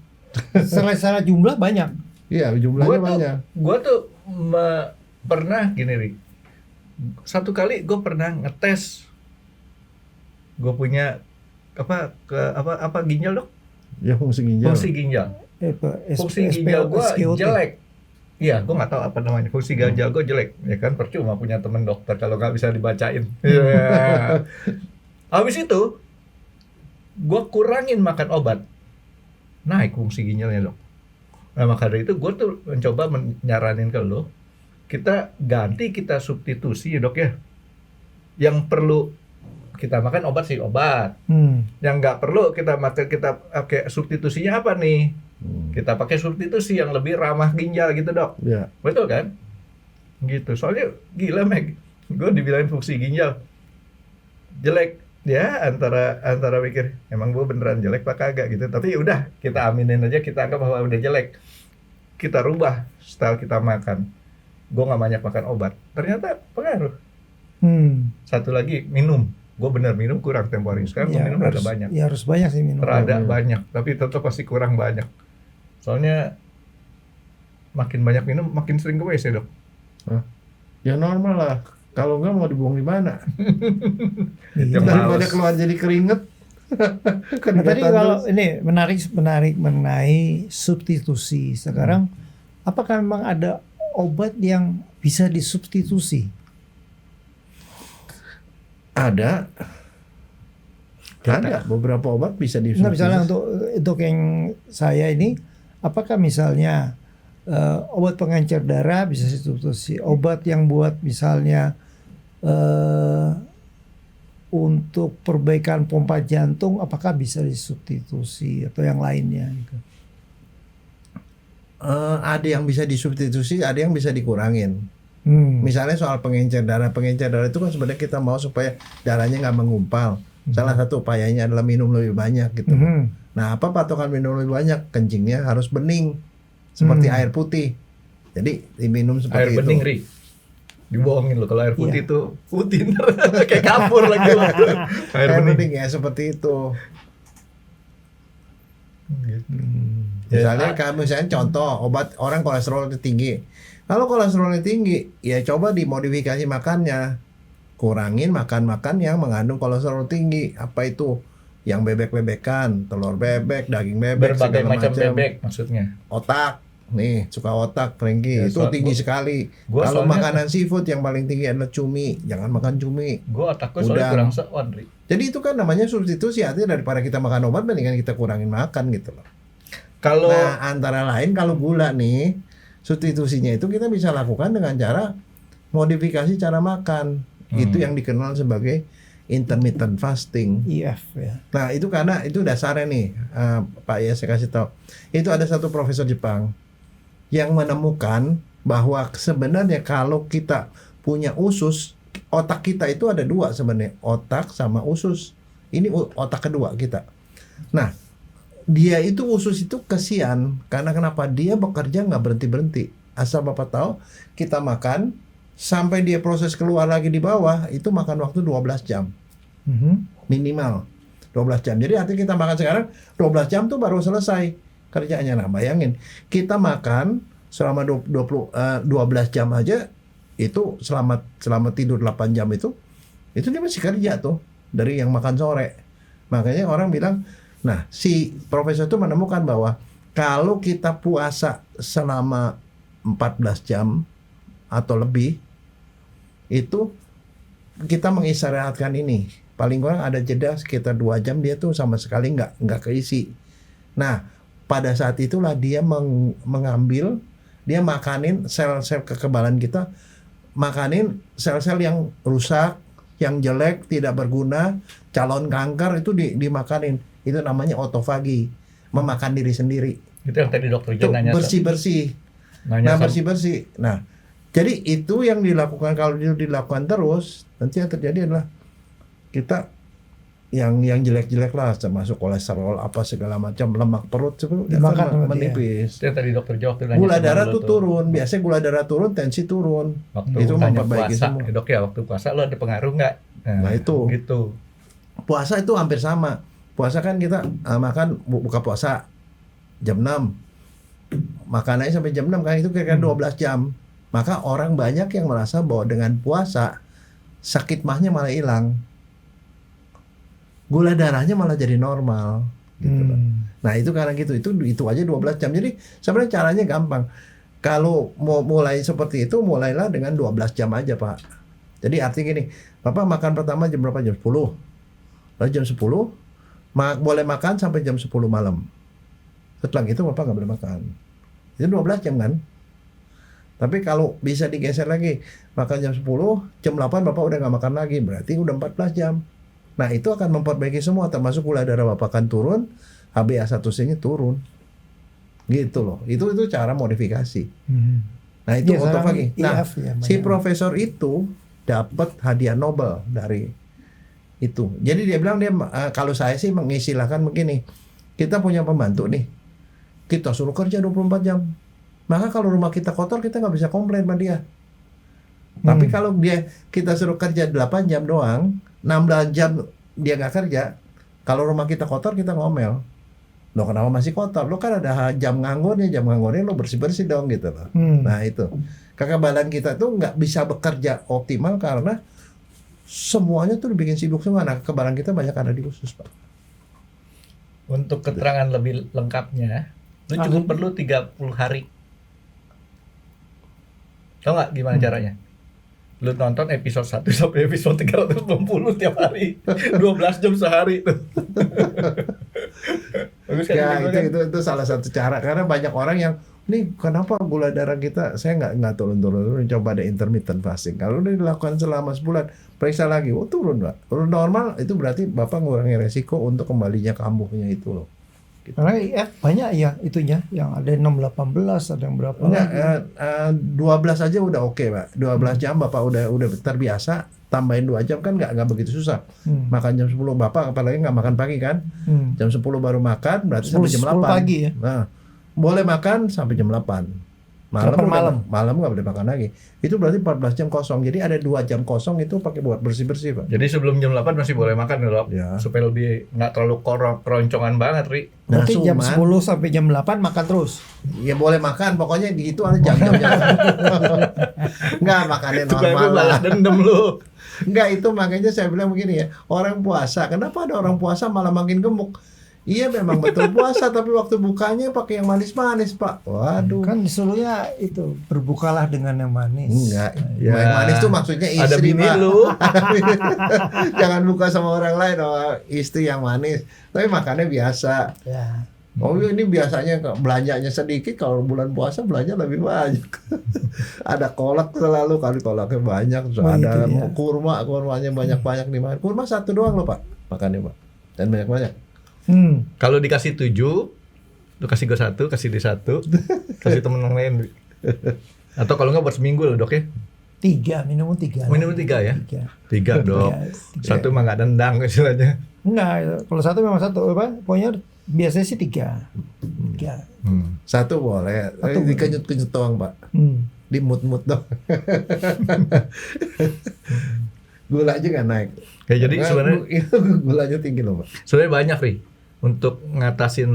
Secara jumlah banyak. Iya, jumlahnya banyak. Gua tuh pernah gini Ri. Satu kali gue pernah ngetes. Gue punya apa ginjal, Dok? Ya fungsi ginjal. Fungsi ginjal gue jelek. Iya, gue nggak tahu apa namanya. Fungsi ginjal gue jelek. Ya kan percuma punya temen dokter kalau nggak bisa dibacain. Habis itu gue kurangin makan obat, naik fungsi ginjalnya, Dok. Nah maka dari itu gue tuh mencoba menyaranin ke lo, kita ganti, kita substitusi ya, Dok ya. Yang perlu kita makan obat sih obat. Yang nggak perlu kita makan, kita pakai substitusinya apa nih? Kita pakai substitusi yang lebih ramah ginjal gitu, Dok. Ya. Betul kan? Gitu. Soalnya gila Meg, gue dibilangin fungsi ginjal jelek. Ya antara mikir emang gue beneran jelek apa kagak gitu. Tapi udah kita aminin aja, kita anggap bahwa udah jelek. Kita rubah style kita makan. Gue nggak banyak makan obat. Ternyata pengaruh. Satu lagi minum. Gue bener minum kurang tempo hari. Sekarang gue minum rada banyak. Ya harus banyak sih minum. Rada banyak, tapi tetap pasti kurang banyak. Soalnya makin banyak minum, makin sering ke WC, Dok. Ya normal lah. Kalau enggak mau dibuang di mana? Yang Daripada keluar jadi keringet. Nah, tadi kalau ini menarik mengenai substitusi. Sekarang apakah memang ada obat yang bisa disubstitusi? Ada beberapa obat bisa Nah, disubstitusi. misalnya untuk yang saya ini, apakah misalnya obat pengencer darah bisa substitusi, obat yang buat misalnya untuk perbaikan pompa jantung, apakah bisa disubstitusi atau yang lainnya? Gitu. Ada yang bisa disubstitusi, ada yang bisa dikurangin. Hmm. Misalnya soal pengencer darah itu kan sebenarnya kita mau supaya darahnya nggak mengumpal. Salah satu upayanya adalah minum lebih banyak gitu. Nah, apa patokan minum lebih banyak? Kencingnya harus bening seperti air putih. Jadi diminum seperti air bening, Ri. Dibohongin loh kalau air putih itu putih kayak kapur lagi loh. Air bening ya seperti itu. Misalnya misalnya contoh obat orang kolesterol tinggi. Kalau kolesterolnya tinggi, ya coba dimodifikasi makannya. Kurangin makan yang mengandung kolesterol tinggi. Apa itu? Yang bebek-bebekan, telur bebek, daging bebek, berbagai segala macam bebek maksudnya. Otak. Nih, suka otak Frankie. Ya, itu tinggi sekali. Kalau makanan seafood yang paling tinggi adalah cumi. Jangan makan cumi. Gua otakku soalnya kurang seon, Ri. Jadi itu kan namanya substitusi. Artinya daripada kita makan obat, mendingan kita kurangin makan gitu loh. Kalau antara lain kalau gula nih, substitusinya itu kita bisa lakukan dengan cara modifikasi cara makan. Itu yang dikenal sebagai intermittent fasting. IF ya. Nah itu karena itu dasarnya nih, Pak ya saya kasih tahu. Itu ada satu profesor Jepang yang menemukan bahwa sebenarnya kalau kita punya usus, otak kita itu ada dua sebenarnya, otak sama usus. Ini otak kedua kita. Nah dia itu usus itu kesian karena kenapa? Dia bekerja nggak berhenti. Asal Bapak tahu, kita makan sampai dia proses keluar lagi di bawah itu makan waktu 12 jam minimal 12 jam. Jadi artinya kita makan sekarang 12 jam tuh baru selesai kerjanya. Nah bayangin kita makan selama 12 jam aja, itu selama tidur 8 jam itu dia masih kerja tuh dari yang makan sore. Makanya orang bilang, nah si profesor itu menemukan bahwa kalau kita puasa selama 14 jam atau lebih, itu kita mengistirahatkan ini paling kurang ada jeda sekitar 2 jam, dia tuh sama sekali nggak keisi. Nah pada saat itulah dia mengambil, dia makanin sel-sel kekebalan kita, makanin sel-sel yang rusak, yang jelek, tidak berguna, calon kanker itu dimakanin. Itu namanya otofagi, memakan diri sendiri. Itu yang tadi dokter Jan nanya. Bersih-bersih. Bersih-bersih. Nah, jadi itu yang dilakukan. Kalau itu dilakukan terus, nanti yang terjadi adalah kita yang jelek-jelek lah, termasuk kolesterol apa segala macam, lemak perut dimakan menipis. Itu yang tadi dokter jawab tuh. Gula darah tuh turun. Biasanya gula darah turun, tensi turun. Waktu itu memperbaiki puasa, semua. Dok ya, waktu puasa lo ada pengaruh nggak? Nah itu. Gitu. Puasa itu hampir sama. Puasa kan kita makan buka puasa jam 6. Makanannya sampai jam 6 kan, itu kira-kira 12 jam. Maka orang banyak yang merasa bahwa dengan puasa sakit mahnya malah hilang. Gula darahnya malah jadi normal gitu. Nah, itu karena gitu. Itu aja 12 jam. Jadi sebenarnya caranya gampang. Kalau mau mulai seperti itu, mulailah dengan 12 jam aja, Pak. Jadi artinya gini, Bapak makan pertama jam berapa? Jam 10. Lalu jam 10 boleh makan sampai jam 10 malam. Setelah itu Bapak nggak boleh makan. Itu 12 jam kan? Tapi kalau bisa digeser lagi, makan jam 10, jam 8 Bapak udah nggak makan lagi, berarti udah 14 jam. Nah itu akan memperbaiki semua, termasuk gula darah Bapak akan turun, HbA1c-nya turun. Gitu loh. Itu cara modifikasi. Nah itu otofagi. Nah si profesor itu dapat hadiah Nobel dari itu. Jadi dia bilang, kalau saya sih mengistilahkan begini, kita punya pembantu nih, kita suruh kerja 24 jam. Maka kalau rumah kita kotor, kita nggak bisa komplain sama dia. Tapi kalau kita suruh kerja 8 jam doang, 16 jam dia nggak kerja, kalau rumah kita kotor kita ngomel. Loh kenapa masih kotor? Lo kan ada jam nganggurnya lo bersih-bersih dong gitu loh. Nah itu, kekebalan kita tuh nggak bisa bekerja optimal karena semuanya tuh dibikin sibuk semua. Nah kekebalan kita banyak ada di usus, Pak. Untuk keterangan lebih lengkapnya, lu cukup perlu 30 hari. Tau nggak gimana caranya? Lu nonton episode 1 sampai episode 360 tiap hari. 12 jam sehari tuh. Bagus kan? Ya, Gitu kan? itu salah satu cara, karena banyak orang yang nih kenapa gula darah kita saya nggak turun coba ada intermittent fasting. Kalau udah dilakukan selama sebulan, periksa lagi, oh turun Pak, turun normal, itu berarti Bapak ngurangi resiko untuk kembalinya kambuhnya itu loh. Karena banyak ya itunya, yang ada 6-18, ada yang berapa Enggak, lagi. 12 aja udah oke Pak, 12 jam Bapak udah terbiasa, tambahin 2 jam kan nggak begitu susah. Makan jam 10 Bapak apalagi nggak makan pagi kan, jam 10 baru makan berarti sampai jam 8 pagi ya. Nah, boleh makan sampai jam 8 malam nggak boleh makan lagi, itu berarti 14 jam kosong, jadi ada 2 jam kosong itu pakai buat bersih-bersih Pak. Jadi sebelum jam 8 masih boleh makan dok, Ya. supaya lebih nggak terlalu keroncongan banget, Ri. Nah, Berarti jam cuman- 10 sampai jam 8 makan terus. Ya boleh makan, pokoknya gitu ada jam-jamnya. Nggak, makannya Supaya normal lu lah. balas dendam lu. Enggak, itu makanya saya bilang begini ya, orang puasa, kenapa ada orang puasa malah makin gemuk? Iya memang betul puasa, tapi waktu bukanya pakai yang manis-manis Pak. Waduh. Kan disuruhnya itu berbukalah dengan yang manis. Enggak, Ya. yang manis tuh maksudnya istri Ada bini Pak. lu. Jangan buka sama orang lain, oh, istri yang manis. Tapi makannya biasa. Ya. Oh ini biasanya belanjanya sedikit, kalau bulan puasa belanja lebih banyak. Ada kolak selalu, kali kolaknya banyak. Terus Oh, ada itu ya. kurmanya banyak-banyak dimakan. Kurma 1 doang loh Pak, makannya Pak. Dan banyak-banyak. Kalau dikasih 7, lu kasih gue 1, kasih dia 1, kasih temen yang lain. Atau kalau nggak buat seminggu loh dok ya. 3, minimum 3. Minimum 3 ya? 3. 3 dok. Tiga. 1 mah nggak dendang istilahnya. Enggak, kalau 1 memang 1 apa? Pokoknya biasanya sih 3. 3. 1 boleh, Satu boleh. dikenyut-kenyut doang Pak. Di mood dong. Gula aja nggak naik. Ya, jadi sebenarnya gulanya tinggi loh Pak. sebenarnya banyak Ri untuk ngatasin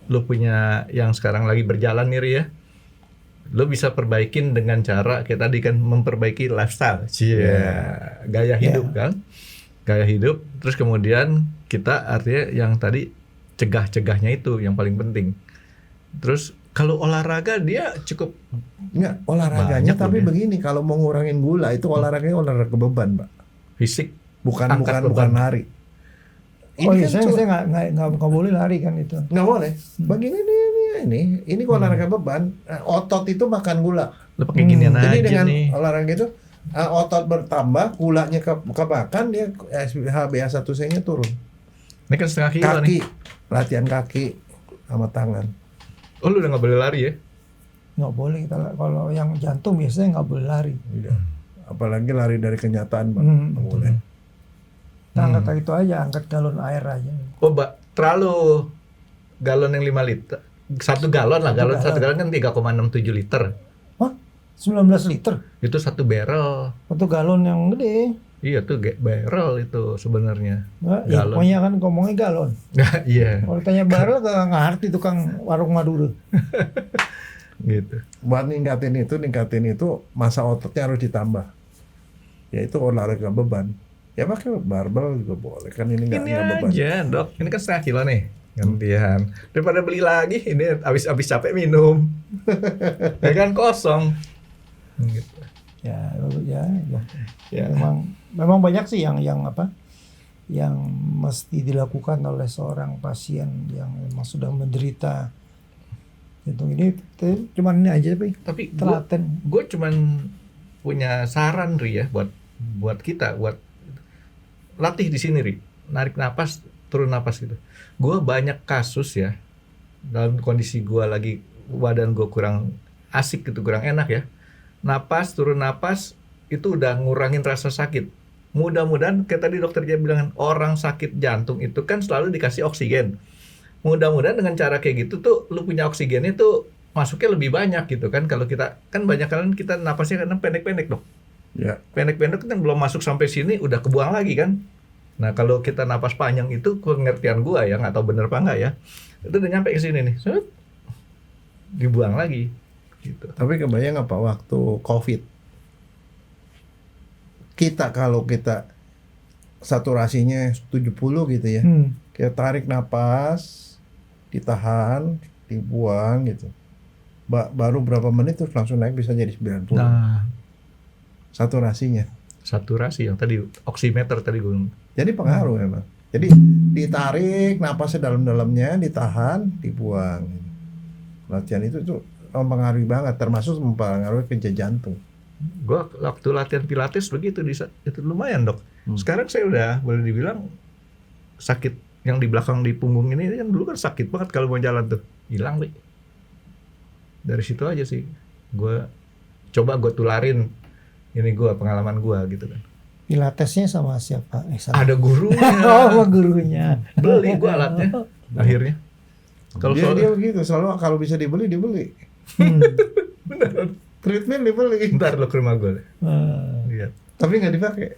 lu punya yang sekarang lagi berjalan nih Ri ya. Lu bisa perbaikin dengan cara kayak tadi kan, memperbaiki lifestyle. Gaya hidup kan. Gaya hidup, terus kemudian kita artinya yang tadi cegah-cegahnya itu yang paling penting. Terus kalau olahraga dia cukup Enggak, olahraganya Banyak tapi loh ya. begini, kalau mau ngurangin gula itu olahraganya olahraga beban Pak. fisik. Bukan Angkat bukan beban. lari. Oh iya, kan saya nggak boleh lari kan itu. nggak boleh. Begini ini olahraga beban. Otot itu makan gula. Lu pakai ginian Jadi aja dengan nih. olahraga itu otot bertambah, gulanya kemakan, dia HbA1c-nya turun. Ini kan setengah kilo Kaki, nih. latihan kaki sama tangan. Oh lu udah nggak boleh lari ya? Nggak boleh kita, kalau yang jantung biasanya nggak boleh lari. Iya. Apalagi lari dari kenyataan Pak. Nggak boleh. Kita angkat itu aja, angkat galon air aja. Oh terlalu galon yang 5 liter. 1 galon lah, Satu galon kan 3,67 liter. Hah? 19 liter? Itu 1 barrel. Atau galon yang gede? Iya tuh barrel itu sebenarnya. Nggak, ya, Galon. pokoknya kan ngomongnya galon. Iya, Kalau tanya barrel nggak ngerti tukang warung Madura. gitu. Buat ningkatin itu masa ototnya harus ditambah. Yaitu olahraga beban. Ya pakai barbel juga boleh kan, ini nggak Ini beban. aja dok, ini kan setengah kilo nih gantian. Daripada beli lagi, ini habis capek minum. Ya kan kosong. Gitu. Ya. Ya. Memang banyak sih yang apa? Yang mesti dilakukan oleh seorang pasien yang memang sudah menderita jantung ini. Cuman ini aja Tapi telaten. gue cuman punya saran Ri ya buat kita, buat latih di sini Ri, narik napas, turun napas gitu. Gue banyak kasus ya dalam kondisi gue lagi badan gue kurang asik gitu, kurang enak ya. Napas, turun napas itu udah ngurangin rasa sakit. Mudah-mudahan kayak tadi dokter dia bilang, orang sakit jantung itu kan selalu dikasih oksigen. Mudah-mudahan dengan cara kayak gitu tuh lu punya oksigennya tuh masuknya lebih banyak gitu kan. Kalau kita kan banyak kan kita napasnya kadang pendek-pendek dok. Ya. Pendek-pendek kan belum masuk sampai sini udah kebuang lagi kan. Nah kalau kita napas panjang itu, pengertian gua ya, nggak tahu bener apa enggak ya, itu udah nyampe ke sini nih, set, dibuang lagi gitu. Tapi kebayang apa waktu COVID, kalau kita saturasinya 70 gitu ya. Kita tarik napas, ditahan, dibuang gitu. Baru berapa menit terus langsung naik bisa jadi 90. Nah, Saturasinya. saturasi yang tadi oximeter tadi gue. Jadi pengaruh memang. Jadi ditarik napasnya dalam-dalamnya, ditahan, dibuang. Latihan itu tuh mempengaruhi banget, termasuk mempengaruhi kerja jantung. Gue waktu latihan pilates begitu itu lumayan dok. Sekarang saya udah boleh dibilang sakit yang di belakang di punggung ini kan dulu kan sakit banget kalau mau jalan tuh, hilang Wi. Dari situ aja sih gue coba gue tularin ini gue pengalaman gue gitu kan. Pilatesnya sama siapa? Ada gurunya. Oh, gurunya. Beli gue alatnya akhirnya. Kalau Dia begitu, selalu kalau bisa dibeli. beneran. Treatment dibeli. Ntar lo ke rumah gue. Lihat. Tapi nggak dipakai.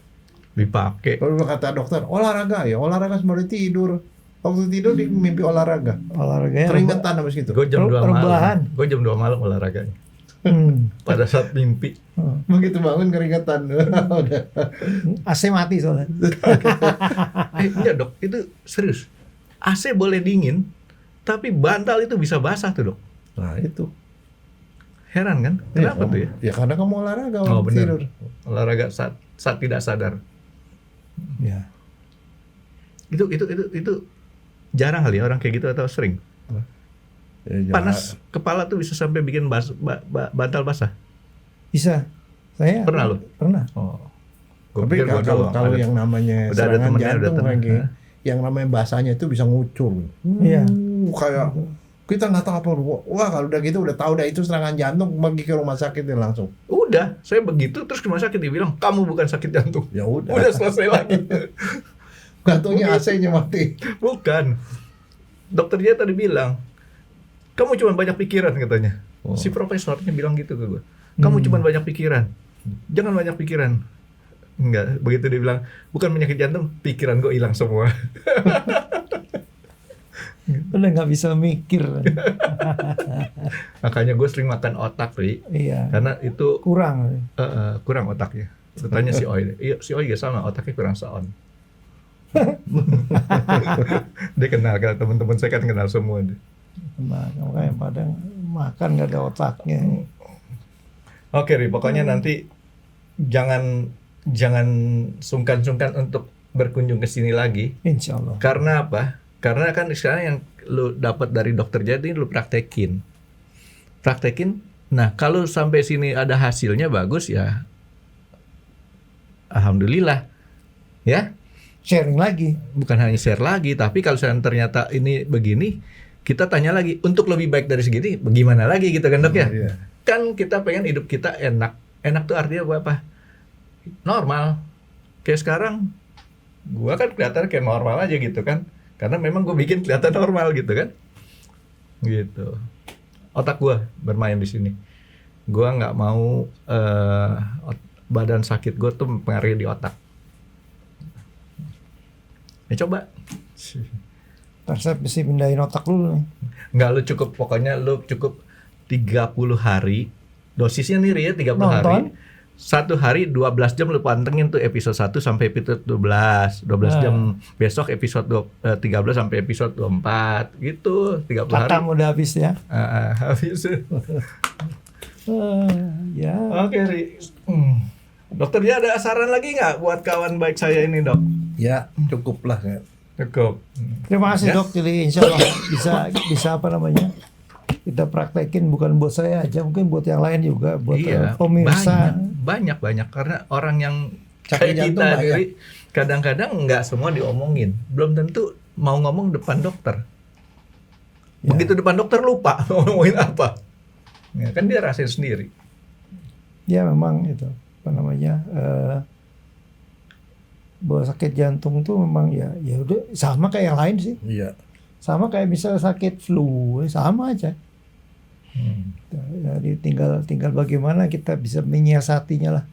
Dipakai. Kalau kata dokter, olahraga sebelum tidur. Waktu tidur di mimpi olahraga. Olahraganya Keringetan habis gitu. Gue jam 2 malam. rebahan. Gue jam 2 malam olahraganya. Pada saat mimpi. Begitu bangun keringetan. Udah. AC mati soalnya. Iya dok, itu serius. AC boleh dingin, tapi bantal itu bisa basah tuh dok. Nah itu. Heran kan? Kenapa tuh ya? Ya karena kamu olahraga Oh waktu tidur. benar. Olahraga saat tidak sadar. Ya. Itu jarang kali ya orang kayak gitu atau sering? Ya, Panas kepala tuh bisa sampai bikin bantal basah. Bisa. Saya Pernah lo? Pernah. Oh. Tapi kalau yang namanya udah ada serangan temennya, jantung udah lagi, Hah? yang namanya basahnya itu bisa ngucur. Iya. Kayak kita nggak tahu apa. Wah kalau udah gitu udah tahu dah itu serangan jantung, pergi ke rumah sakit dia langsung. Udah, saya begitu terus ke rumah sakit dibilang kamu bukan sakit jantung. Ya udah. Udah selesai lagi. Gantungnya AC-nya mati. Bukan. Dokter dia tadi bilang, kamu cuma banyak pikiran katanya. Oh. Si profesornya bilang gitu ke gue. Kamu cuma banyak pikiran. Jangan banyak pikiran. Enggak, begitu dia bilang, bukan penyakit jantung, pikiran gue hilang semua. Udah nggak bisa mikir. Makanya gue sering makan otak, Ri. Iya. Karena itu Kurang. kurang otaknya. Tanya si Oi. Iya, si Oi juga sama, otaknya kurang seon. Dia kenal, kan teman-teman saya kan kenal semua. Nah, makanya padang makan nggak ada otaknya. Oke, Ri, pokoknya nanti jangan sungkan-sungkan untuk berkunjung ke sini lagi. Insya Allah. Karena apa? Karena kan sekarang yang lu dapat dari dokter jadi lu praktekin. Nah, kalau sampai sini ada hasilnya bagus ya, alhamdulillah. Ya, Sharing lagi. bukan hanya share lagi, tapi kalau ternyata ini begini, kita tanya lagi untuk lebih baik dari segini, bagaimana lagi gitu kan dok ya? Iya. Kan kita pengen hidup kita enak. Enak tuh artinya apa? Normal. Kayak sekarang, gua kan kelihatan kayak normal aja gitu kan. Karena memang gue bikin kelihatan normal gitu kan. Gitu. Otak gua bermain di sini. Gua nggak mau badan sakit gua tuh mempengaruhi di otak. Ya coba. Ntar saya mesti pindahin otak dulu nih. Nggak, lu cukup, pokoknya lu cukup 30 hari. Dosisnya nih Ri, ya 30 hari. Nonton. Satu hari 12 jam lu pantengin tuh episode 1 sampai episode 12 jam. Besok episode 13 sampai episode 24 gitu, 30 hari. Katam udah habis ya. Habis. Ya. Oke, Ri. Dokter dia ada saran lagi nggak buat kawan baik saya ini, Dok? Ya cukup lah. Ya. Cukup. Terima kasih Ya. dok. Jadi insya Allah bisa apa namanya, kita praktekin bukan buat saya aja, mungkin buat yang lain juga, buat pemirsa. Banyak karena orang yang Sakit kayak jantung kita banyak. Ri, kadang-kadang nggak semua diomongin, belum tentu mau ngomong depan dokter. Ya. Begitu depan dokter lupa mau ngomongin apa, ya, kan dia rasain sendiri. Ya memang itu apa namanya, bahwa sakit jantung tuh memang ya udah sama kayak yang lain sih, Iya. sama kayak misalnya sakit flu, sama aja. Jadi tinggal bagaimana kita bisa menyiasatinya lah.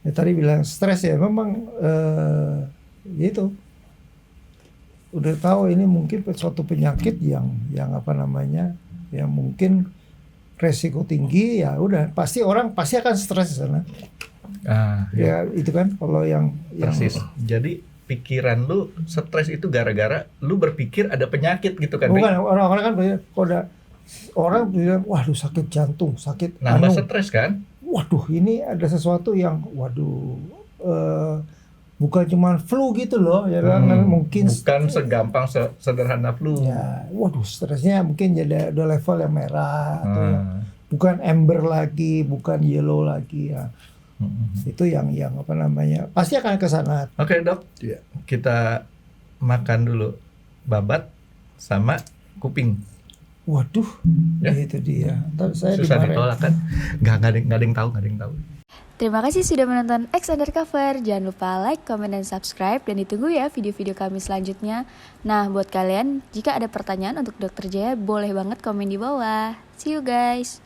Ya tadi bilang stres ya memang itu udah tahu ini mungkin suatu penyakit yang apa namanya, yang mungkin resiko tinggi, ya udah pasti orang akan stres di sana. Ya itu kan kalau yang Persis. Jadi pikiran lu stres itu gara-gara lu berpikir ada penyakit gitu kan. Bukan, orang-orang kan berpikir, kalau ada orang bilang, waduh sakit jantung, sakit Nambah stres kan? waduh ini ada sesuatu yang bukan cuma flu gitu loh ya kan, mungkin bukan segampang sederhana flu. ya, waduh stresnya mungkin jadi udah level yang merah atau yang bukan amber lagi, bukan yellow lagi ya. Itu yang apa namanya, pasti akan ke sana. Oke dok, kita makan dulu babat sama kuping. Waduh, Ya. itu dia. Ntar saya Susah dimarahin. ditolak kan? Nggak ada yang tahu. Terima kasih sudah menonton X Undercover. Jangan lupa like, comment, dan subscribe. Dan ditunggu ya video-video kami selanjutnya. Nah, buat kalian, jika ada pertanyaan untuk Dr. Jaya, boleh banget komen di bawah. See you guys!